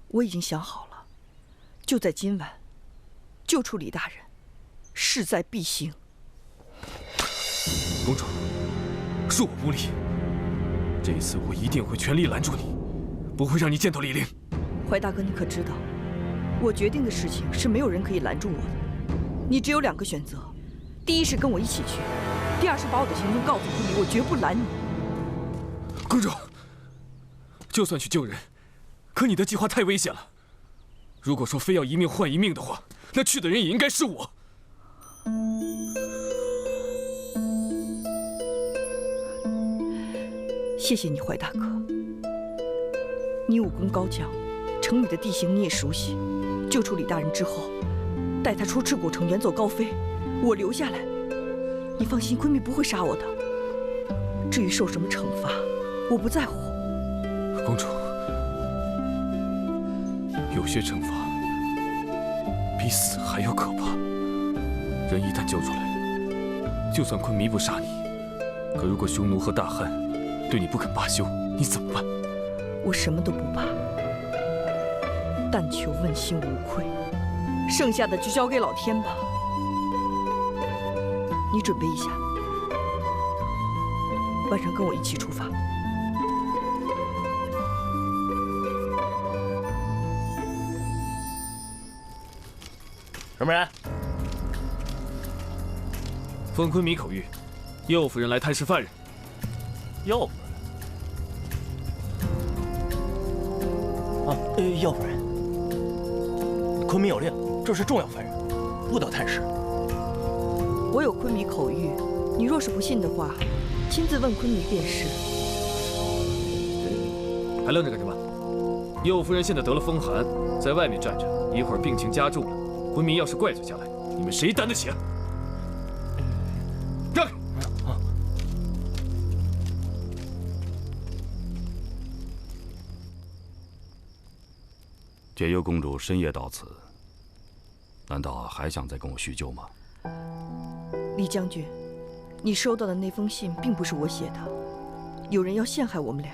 Speaker 6: 我已经想好了，就在今晚，救出李大人，势在必行。
Speaker 7: 公主，恕我无礼。这一次我一定会全力拦住你，不会让你见到李陵。
Speaker 6: 怀大哥，你可知道，我决定的事情是没有人可以拦住我的。你只有2个选择，第一是跟我一起去，第二是把我的行踪告诉昆明，我绝不拦你。
Speaker 7: 公主，就算去救人，可你的计划太危险了。如果说非要一命换一命的话，那去的人也应该是我。
Speaker 6: 谢谢你，怀大哥。你武功高强，城里的地形你也熟悉。救出李大人之后，带他出赤谷城，远走高飞，我留下来。你放心，昆明不会杀我的。至于受什么惩罚，我不在乎。
Speaker 7: 公主，有些惩罚比死还要可怕。人一旦救出来，就算昆明不杀你，可如果匈奴和大汉对你不肯罢休，你怎么办？
Speaker 6: 我什么都不怕，但求问心无愧，剩下的就交给老天吧。你准备一下，晚上跟我一起出发。
Speaker 9: 什么人？
Speaker 7: 奉昆明口谕，右夫人来探视犯人。
Speaker 9: 右夫人？啊，右夫人，昆明有令，这是重要犯人，不得探视。
Speaker 6: 我有昆明口谕，你若是不信的话，亲自问昆明便是。
Speaker 7: 还愣着干什么？右夫人现在得了风寒，在外面站着，一会儿病情加重了，昆明要是怪罪下来，你们谁担得起啊？让开！
Speaker 11: 解忧公主深夜到此，难道还想再跟我叙旧吗？
Speaker 6: 李将军，你收到的那封信并不是我写的，有人要陷害我们俩。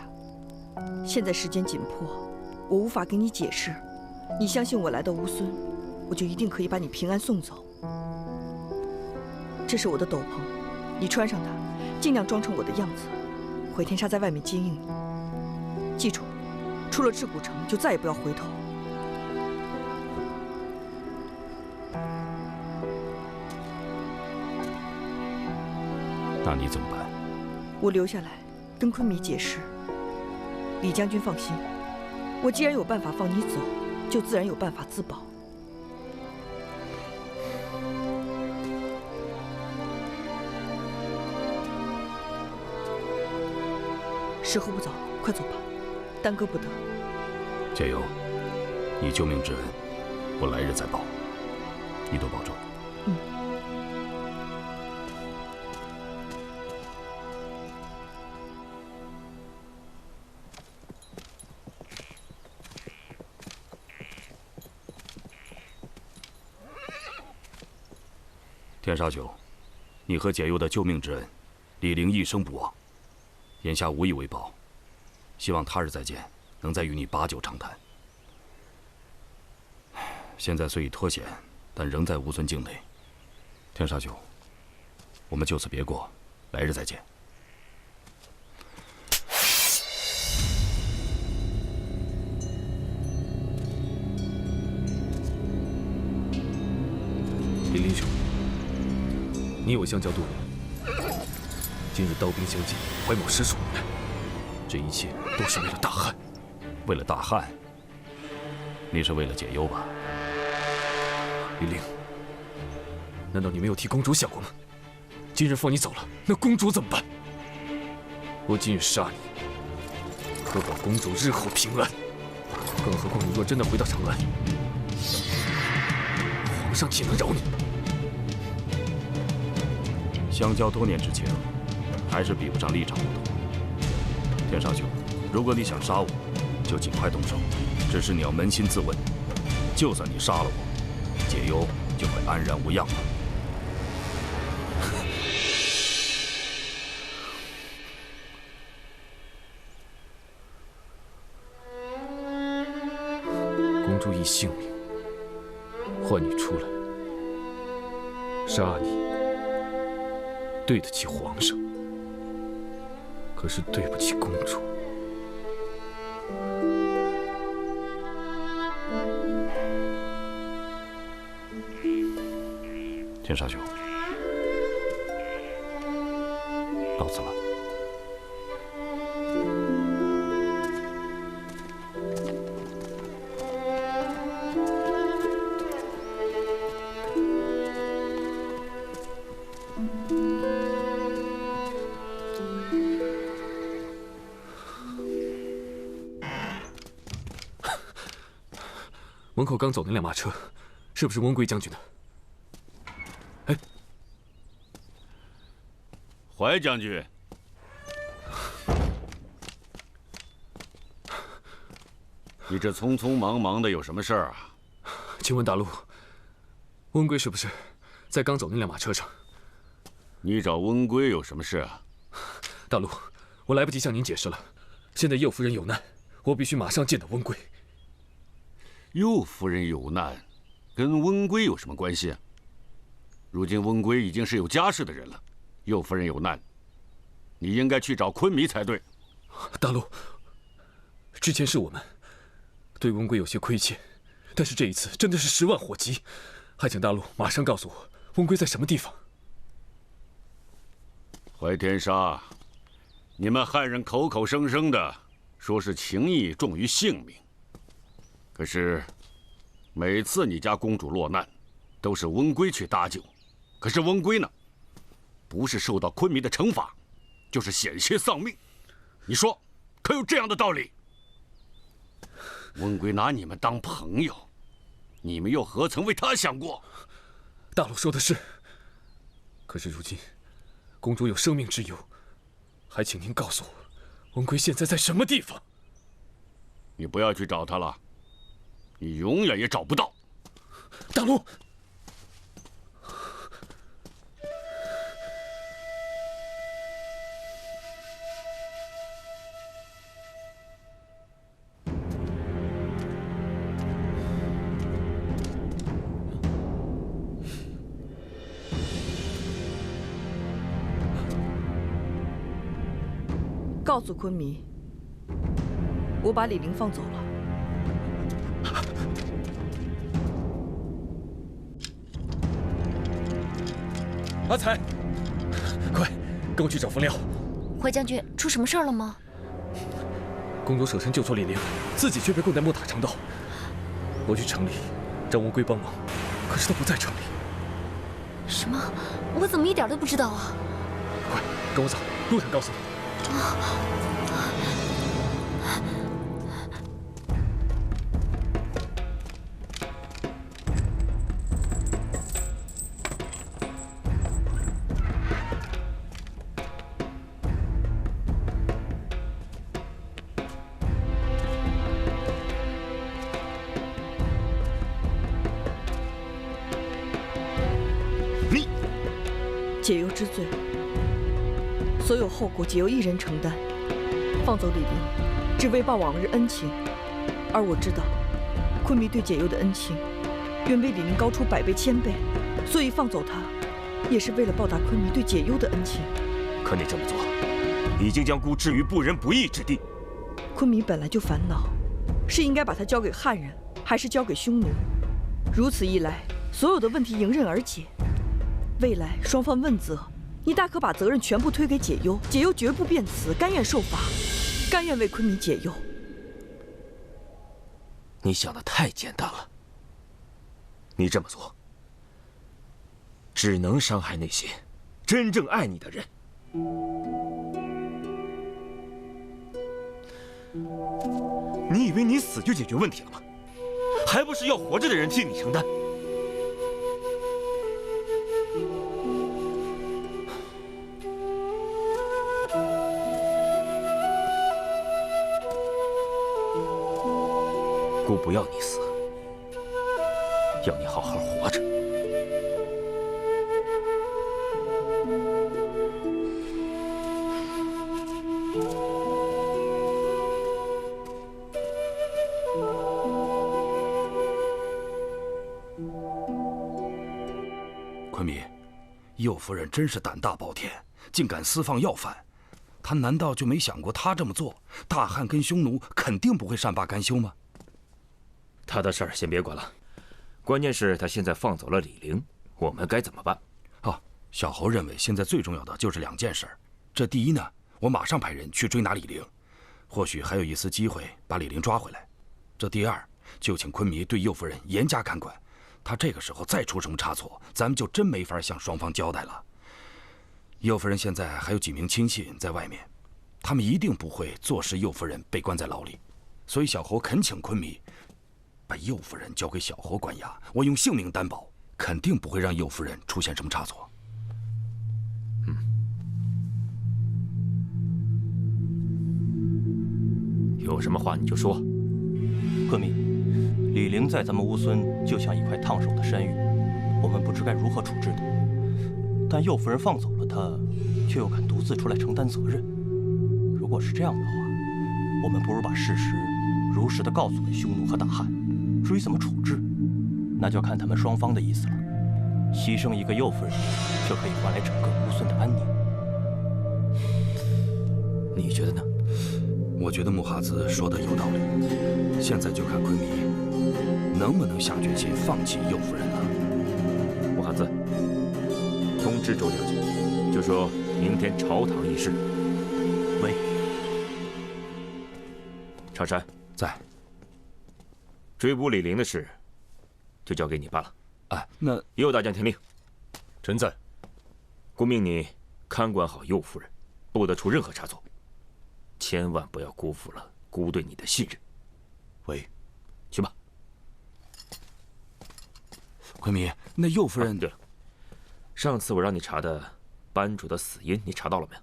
Speaker 6: 现在时间紧迫，我无法给你解释。你相信我来到乌孙，我就一定可以把你平安送走。这是我的斗篷，你穿上它，尽量装成我的样子。回天沙在外面接应你。记住，出了赤谷城就再也不要回头。
Speaker 11: 那你怎么办？
Speaker 6: 我留下来跟昆明解释。李将军放心，我既然有办法放你走，就自然有办法自保。时候不早了，快走吧，耽搁不得。
Speaker 11: 解忧，你救命之恩，我来日再报。你多保重。
Speaker 6: 嗯。
Speaker 1: 天沙九，你和解忧的救命之恩，李陵一生不忘。眼下无以为报，希望他日再见，能再与你把酒长谈。现在虽已脱险，但仍在乌孙境内。天沙九，我们就此别过，来日再见。
Speaker 7: 李林兄，你我相交多年，今日刀兵相见，怀谋失手无奈，这一切都是为了大汉。
Speaker 1: 为了大汉？你是为了解忧吧？
Speaker 7: 李陵，难道你没有替公主想过吗？今日放你走了，那公主怎么办？我今日杀你，可保公主日后平安。更何况你若真的回到长安，皇上岂能饶你？
Speaker 1: 相交多年之情，还是比不上立场不同。天沙兄，如果你想杀我，就尽快动手。只是你要扪心自问，就算你杀了我，解忧就会安然无恙吗？
Speaker 7: 公主以性命换你出来，杀你，对得起皇上，可是对不起公主。
Speaker 1: 天沙兄，告辞了。
Speaker 7: 门口刚走那辆马车，是不是温贵将军的？哎，
Speaker 11: 怀将军，你这匆匆忙忙的有什么事儿啊？
Speaker 7: 请问大陆，温贵是不是在刚走那辆马车上？
Speaker 11: 你找温贵有什么事啊？
Speaker 7: 大陆，我来不及向您解释了。现在右夫人有难，我必须马上见到温贵。
Speaker 11: 右夫人有难，跟温贵有什么关系啊？如今温贵已经是有家室的人了，右夫人有难，你应该去找昆弥才对。
Speaker 7: 大陆，之前是我们对温贵有些亏欠，但是这一次真的是10万火急，还请大陆马上告诉我温贵在什么地方。
Speaker 11: 怀天沙，你们汉人口口声声的说是情义重于性命，可是每次你家公主落难，都是温贵去搭救。可是温贵呢，不是受到昆弥的惩罚，就是险些丧命。你说，可有这样的道理？温贵拿你们当朋友，你们又何曾为他想过？
Speaker 7: 大陆说的是，可是如今公主有生命之忧，还请您告诉我，温贵现在在什么地方？
Speaker 11: 你不要去找他了，你永远也找不到。
Speaker 7: 大陆，
Speaker 6: 告诉昆弥，我把李陵放走了。
Speaker 7: 阿才，快跟我去找冯辽。
Speaker 8: 怀将军，出什么事儿了吗？
Speaker 7: 公主舍身救出李陵，自己却被困在莫塔城道。我去城里让温贵帮忙，可是他不在城里。
Speaker 8: 什么？我怎么一点都不知道啊？
Speaker 7: 快跟我走，路上告诉你。
Speaker 6: 解忧之罪，所有后果解忧一人承担。放走李陵，只为报往日恩情。而我知道，昆弥对解忧的恩情，远比李陵高出100倍1000倍，所以放走他，也是为了报答昆弥对解忧的恩情。
Speaker 12: 可你这么做，已经将姑置于不仁不义之地。
Speaker 6: 昆弥本来就烦恼，是应该把他交给汉人，还是交给匈奴？如此一来，所有的问题迎刃而解。未来双方问责，你大可把责任全部推给解忧，解忧绝不辩辞，甘愿受罚，甘愿为昆弥解忧。
Speaker 12: 你想的太简单了。你这么做，只能伤害那些真正爱你的人。你以为你死就解决问题了吗？还不是要活着的人替你承担。姑不要你死，要你好好活着。
Speaker 1: 昆弥，右夫人真是胆大包天，竟敢私放要犯。她难道就没想过，她这么做，大汉跟匈奴肯定不会善罢甘休吗？
Speaker 12: 他的事儿先别管了，关键是他现在放走了李陵，我们该怎么办？
Speaker 1: 小侯认为现在最重要的就是2件事。这第一呢，我马上派人去追拿李陵，或许还有一丝机会把李陵抓回来。这第二，就请昆弥对右夫人严加看管，他这个时候再出什么差错，咱们就真没法向双方交代了。右夫人现在还有几名亲信在外面，他们一定不会坐视右夫人被关在牢里，所以小侯恳请昆弥把右夫人交给小侯管押，我用性命担保，肯定不会让右夫人出现什么差错。
Speaker 12: 有什么话你就说。
Speaker 9: 昆弥，李陵在咱们乌孙就像一块烫手的山芋，我们不知该如何处置他。但右夫人放走了他，却又敢独自出来承担责任。如果是这样的话，我们不如把事实如实的告诉给匈奴和大汉。至于怎么处置，那就看他们双方的意思了。牺牲一个右夫人，就可以换来整个乌孙的安宁。
Speaker 12: 你觉得呢？
Speaker 1: 我觉得木哈子说的有道理。现在就看昆弥能不能下决心放弃右夫人了。
Speaker 12: 木哈子，通知周将军，就说明天朝堂议事。
Speaker 9: 喂。
Speaker 12: 常山
Speaker 1: 在。
Speaker 12: 追捕李陵的事，就交给你办了。
Speaker 1: 那
Speaker 12: 右大将听令。
Speaker 5: 臣在。
Speaker 12: 姑命你看管好右夫人，不得出任何差错，千万不要辜负了姑对你的信任。
Speaker 5: 喂，
Speaker 12: 去吧。
Speaker 1: 昆弥，那右夫人……
Speaker 12: 对了，上次我让你查的班主的死因，你查到了没有？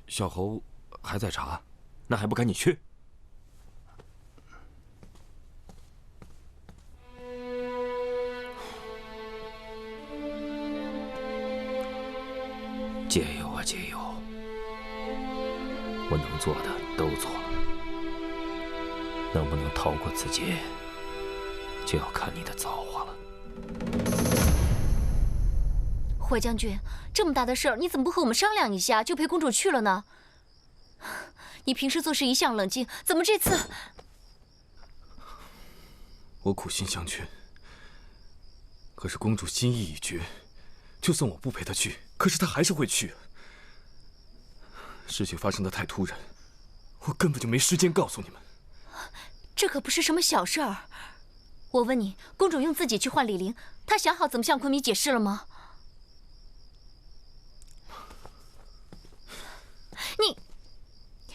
Speaker 1: 小侯还在查，
Speaker 12: 那还不赶紧去？解忧啊解忧，我能做的都做了，能不能逃过此劫，就要看你的造化了。
Speaker 2: 霍将军，这么大的事儿，你怎么不和我们商量一下，就陪公主去了呢？你平时做事一向冷静，怎么这次……
Speaker 7: 我苦心相劝，可是公主心意已决，就算我不陪她去，可是她还是会去。事情发生的太突然，我根本就没时间告诉你们。
Speaker 2: 这可不是什么小事儿。我问你，公主用自己去换李陵，她想好怎么向昆弥解释了吗？你，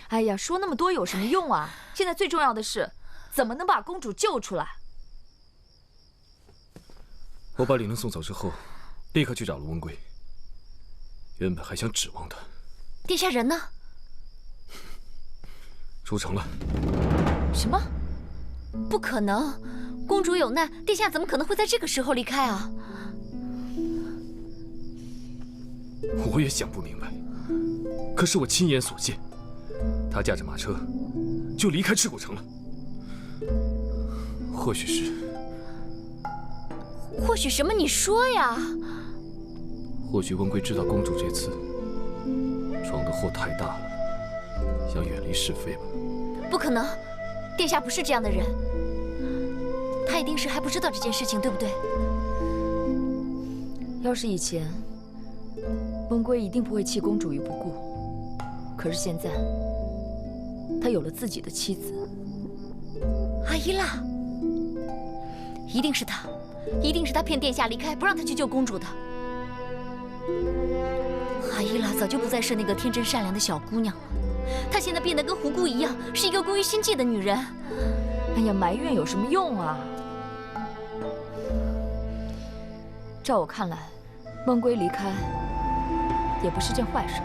Speaker 10: 哎呀，说那么多有什么用啊？现在最重要的是，怎么能把公主救出来？
Speaker 7: 我把李陵送走之后，立刻去找了温贵。原本还想指望他。
Speaker 2: 殿下人呢？
Speaker 7: 出城了。
Speaker 2: 什么？不可能！公主有难，殿下怎么可能会在这个时候离开啊？
Speaker 7: 我也想不明白。可是我亲眼所见，他驾着马车就离开赤谷城了。或许是，
Speaker 8: 或许什么？你说呀。
Speaker 7: 或许温贵知道公主这次闯的祸太大了，想远离是非吧。
Speaker 8: 不可能，殿下不是这样的人。他一定是还不知道这件事情，对不对？
Speaker 10: 要是以前，温贵一定不会弃公主于不顾。可是现在，他有了自己的妻子。
Speaker 8: 阿依拉，一定是他，一定是他骗殿下离开，不让他去救公主的。阿依拉早就不再是那个天真善良的小姑娘了，她现在变得跟狐姑一样，是一个归于心计的女人。
Speaker 10: 哎呀，埋怨有什么用啊？照我看来，温贵离开也不是件坏事。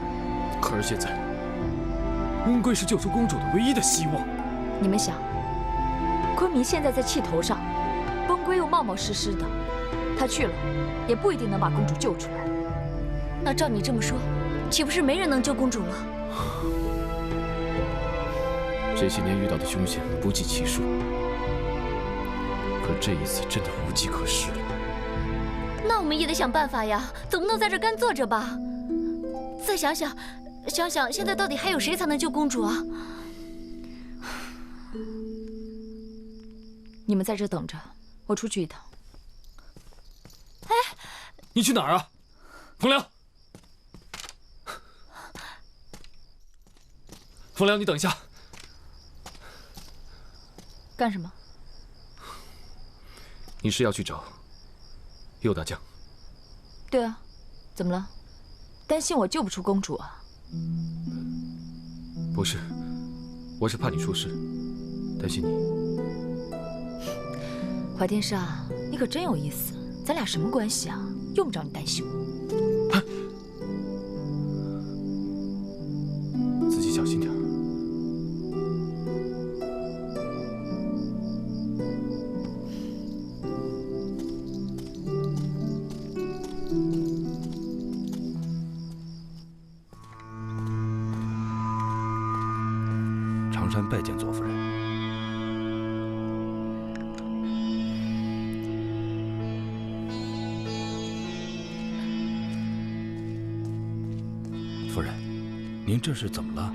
Speaker 7: 可是现在，温贵是救出公主的唯一的希望。
Speaker 10: 你们想，昆明现在在气头上，温贵又冒冒失失的，他去了也不一定能把公主救出来。
Speaker 8: 那照你这么说，岂不是没人能救公主了？
Speaker 7: 这些年遇到的凶险不计其数，可这一次真的无计可施了。
Speaker 8: 那我们也得想办法呀，总不能在这干坐着吧？再想想，想想现在到底还有谁才能救公主啊？
Speaker 10: 你们在这等着，我出去一趟。
Speaker 8: 哎，
Speaker 7: 你去哪儿啊，冯良？冯良，你等一下。
Speaker 10: 干什么？
Speaker 7: 你是要去找右大将？
Speaker 10: 对啊，怎么了？担心我救不出公主啊？
Speaker 7: 不是，我是怕你出事，担心你。
Speaker 10: 怀天沙，你可真有意思，咱俩什么关系啊？用不着你担心我。
Speaker 7: 自己小心点。
Speaker 1: 常山拜见左夫人。夫人，您这是怎么了？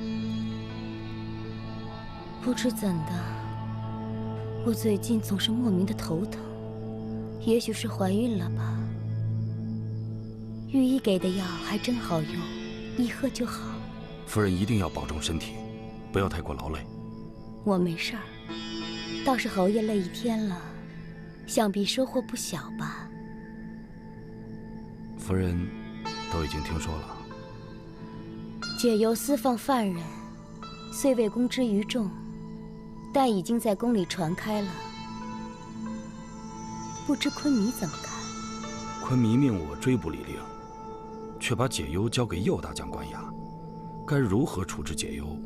Speaker 2: 不知怎的，我最近总是莫名的头疼，也许是怀孕了吧。御医给的药还真好用，一喝就好。
Speaker 1: 夫人一定要保重身体，不要太过劳累。
Speaker 2: 我没事儿，倒是侯爷累一天了，想必收获不小吧？
Speaker 1: 夫人都已经听说了。
Speaker 2: 解忧私放犯人，虽未公之于众，但已经在宫里传开了。不知昆弥怎么看？
Speaker 1: 昆弥命我追捕李陵，却把解忧交给右大将关押，该如何处置解忧？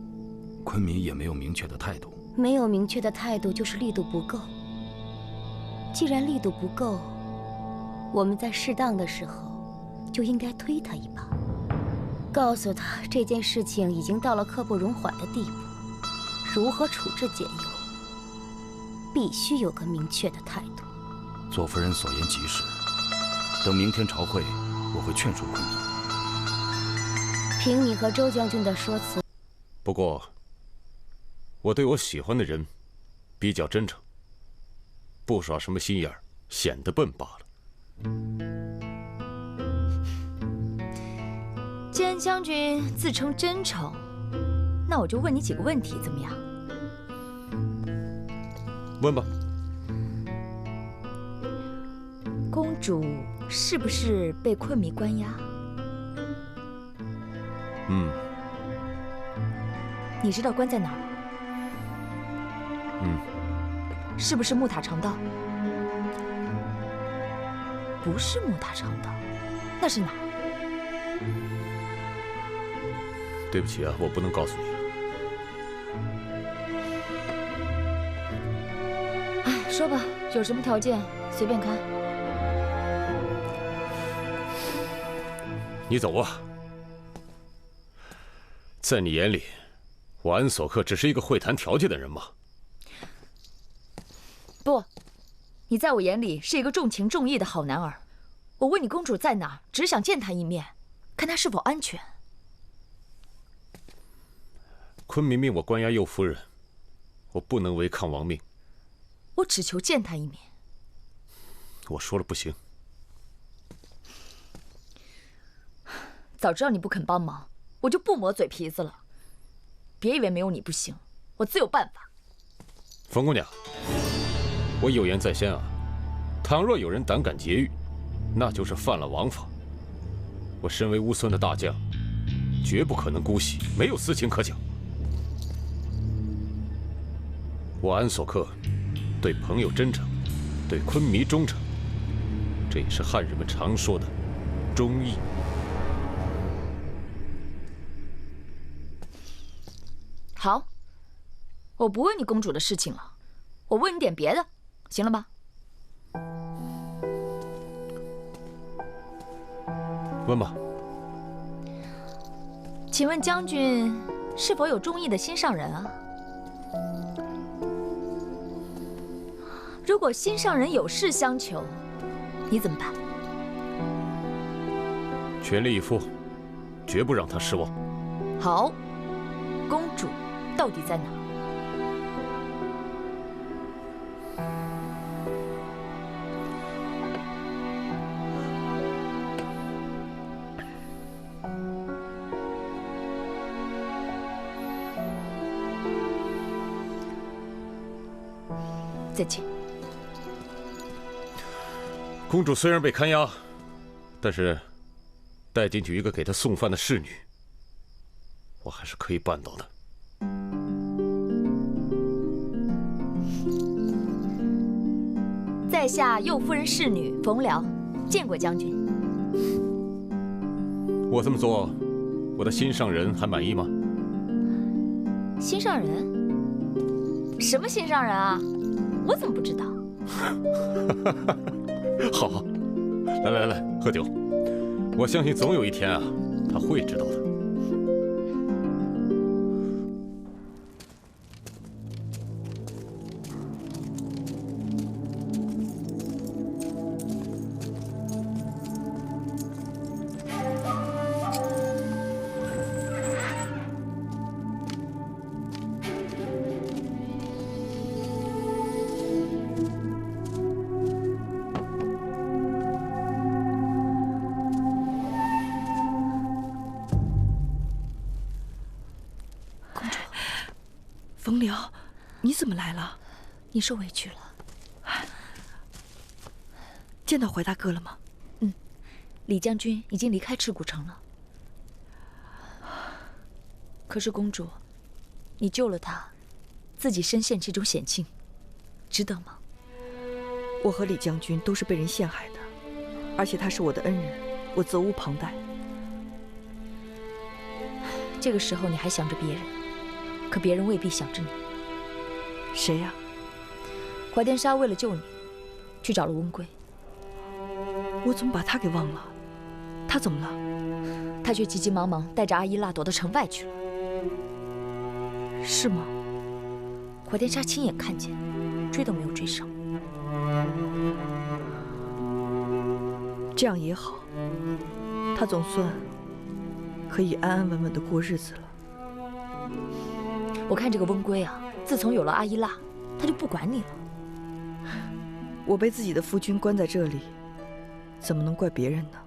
Speaker 1: 昆弥也没有明确的态度。
Speaker 2: 没有明确的态度，就是力度不够。既然力度不够，我们在适当的时候就应该推他一把，告诉他这件事情已经到了刻不容缓的地步，如何处置解忧，必须有个明确的态度。
Speaker 1: 左夫人所言极是，等明天朝会，我会劝说昆弥。
Speaker 2: 凭你和周将军的说辞，
Speaker 5: 不过，我对我喜欢的人比较真诚，不耍什么心眼儿，显得笨罢了。
Speaker 10: 既然将军自称真诚，那我就问你几个问题，怎么样？
Speaker 5: 问吧。
Speaker 10: 公主是不是被昆弥关押？
Speaker 5: 嗯。
Speaker 10: 你知道关在哪儿吗？
Speaker 5: 嗯。
Speaker 10: 是不是木塔长道？不是木塔长道，那是哪儿？
Speaker 5: 对不起啊，我不能告诉你。
Speaker 10: 哎，说吧，有什么条件随便开。
Speaker 5: 你走啊。在你眼里，我安索克只是一个会谈条件的人吗？
Speaker 10: 不，你在我眼里是一个重情重义的好男儿。我问你公主在哪，只想见她一面，看她是否安全。
Speaker 5: 昆明命我关押右夫人，我不能违抗王命。
Speaker 10: 我只求见她一面。
Speaker 5: 我说了不行。
Speaker 10: 早知道你不肯帮忙，我就不磨嘴皮子了。别以为没有你不行，我自有办法。
Speaker 5: 冯姑娘，我有言在先啊，倘若有人胆敢劫狱，那就是犯了王法。我身为乌孙的大将，绝不可能姑息，没有私情可讲。我安索克对朋友真诚，对昆弥忠诚，这也是汉人们常说的忠义。
Speaker 10: 好，我不问你公主的事情了，我问你点别的，行了吧？
Speaker 5: 问吧。
Speaker 10: 请问将军是否有中意的心上人啊？如果心上人有事相求，你怎么办？
Speaker 5: 全力以赴，绝不让他失望。
Speaker 10: 好，公主到底在哪？再见。
Speaker 5: 公主虽然被看押，但是带进去一个给她送饭的侍女，我还是可以办到的。
Speaker 10: 在下右夫人侍女冯辽，见过将军。
Speaker 5: 我这么做，我的心上人还满意吗？
Speaker 10: 心上人？什么心上人啊？我怎么不知道？
Speaker 5: 好，来，喝酒。我相信总有一天啊，他会知道的。
Speaker 6: 冯辽，你怎么来了？
Speaker 10: 你受委屈了。
Speaker 6: 见到怀大哥了吗？
Speaker 10: 嗯，李将军已经离开赤谷城了。可是公主，你救了他，自己身陷这种险境，值得吗？
Speaker 6: 我和李将军都是被人陷害的，而且他是我的恩人，我责无旁贷。
Speaker 10: 这个时候你还想着别人，可别人未必想着你。
Speaker 6: 谁呀？
Speaker 10: 怀殿沙为了救你，去找了温归。
Speaker 6: 我怎么把他给忘了？他怎么了？
Speaker 10: 他却急急忙忙带着阿依娜躲到城外去了。
Speaker 6: 是吗？
Speaker 10: 怀殿沙亲眼看见，追都没有追上。
Speaker 6: 这样也好，他总算可以安安稳稳的过日子了。
Speaker 10: 我看这个温归啊，自从有了阿依娜，他就不管你了。
Speaker 6: 我被自己的夫君关在这里，怎么能怪别人呢？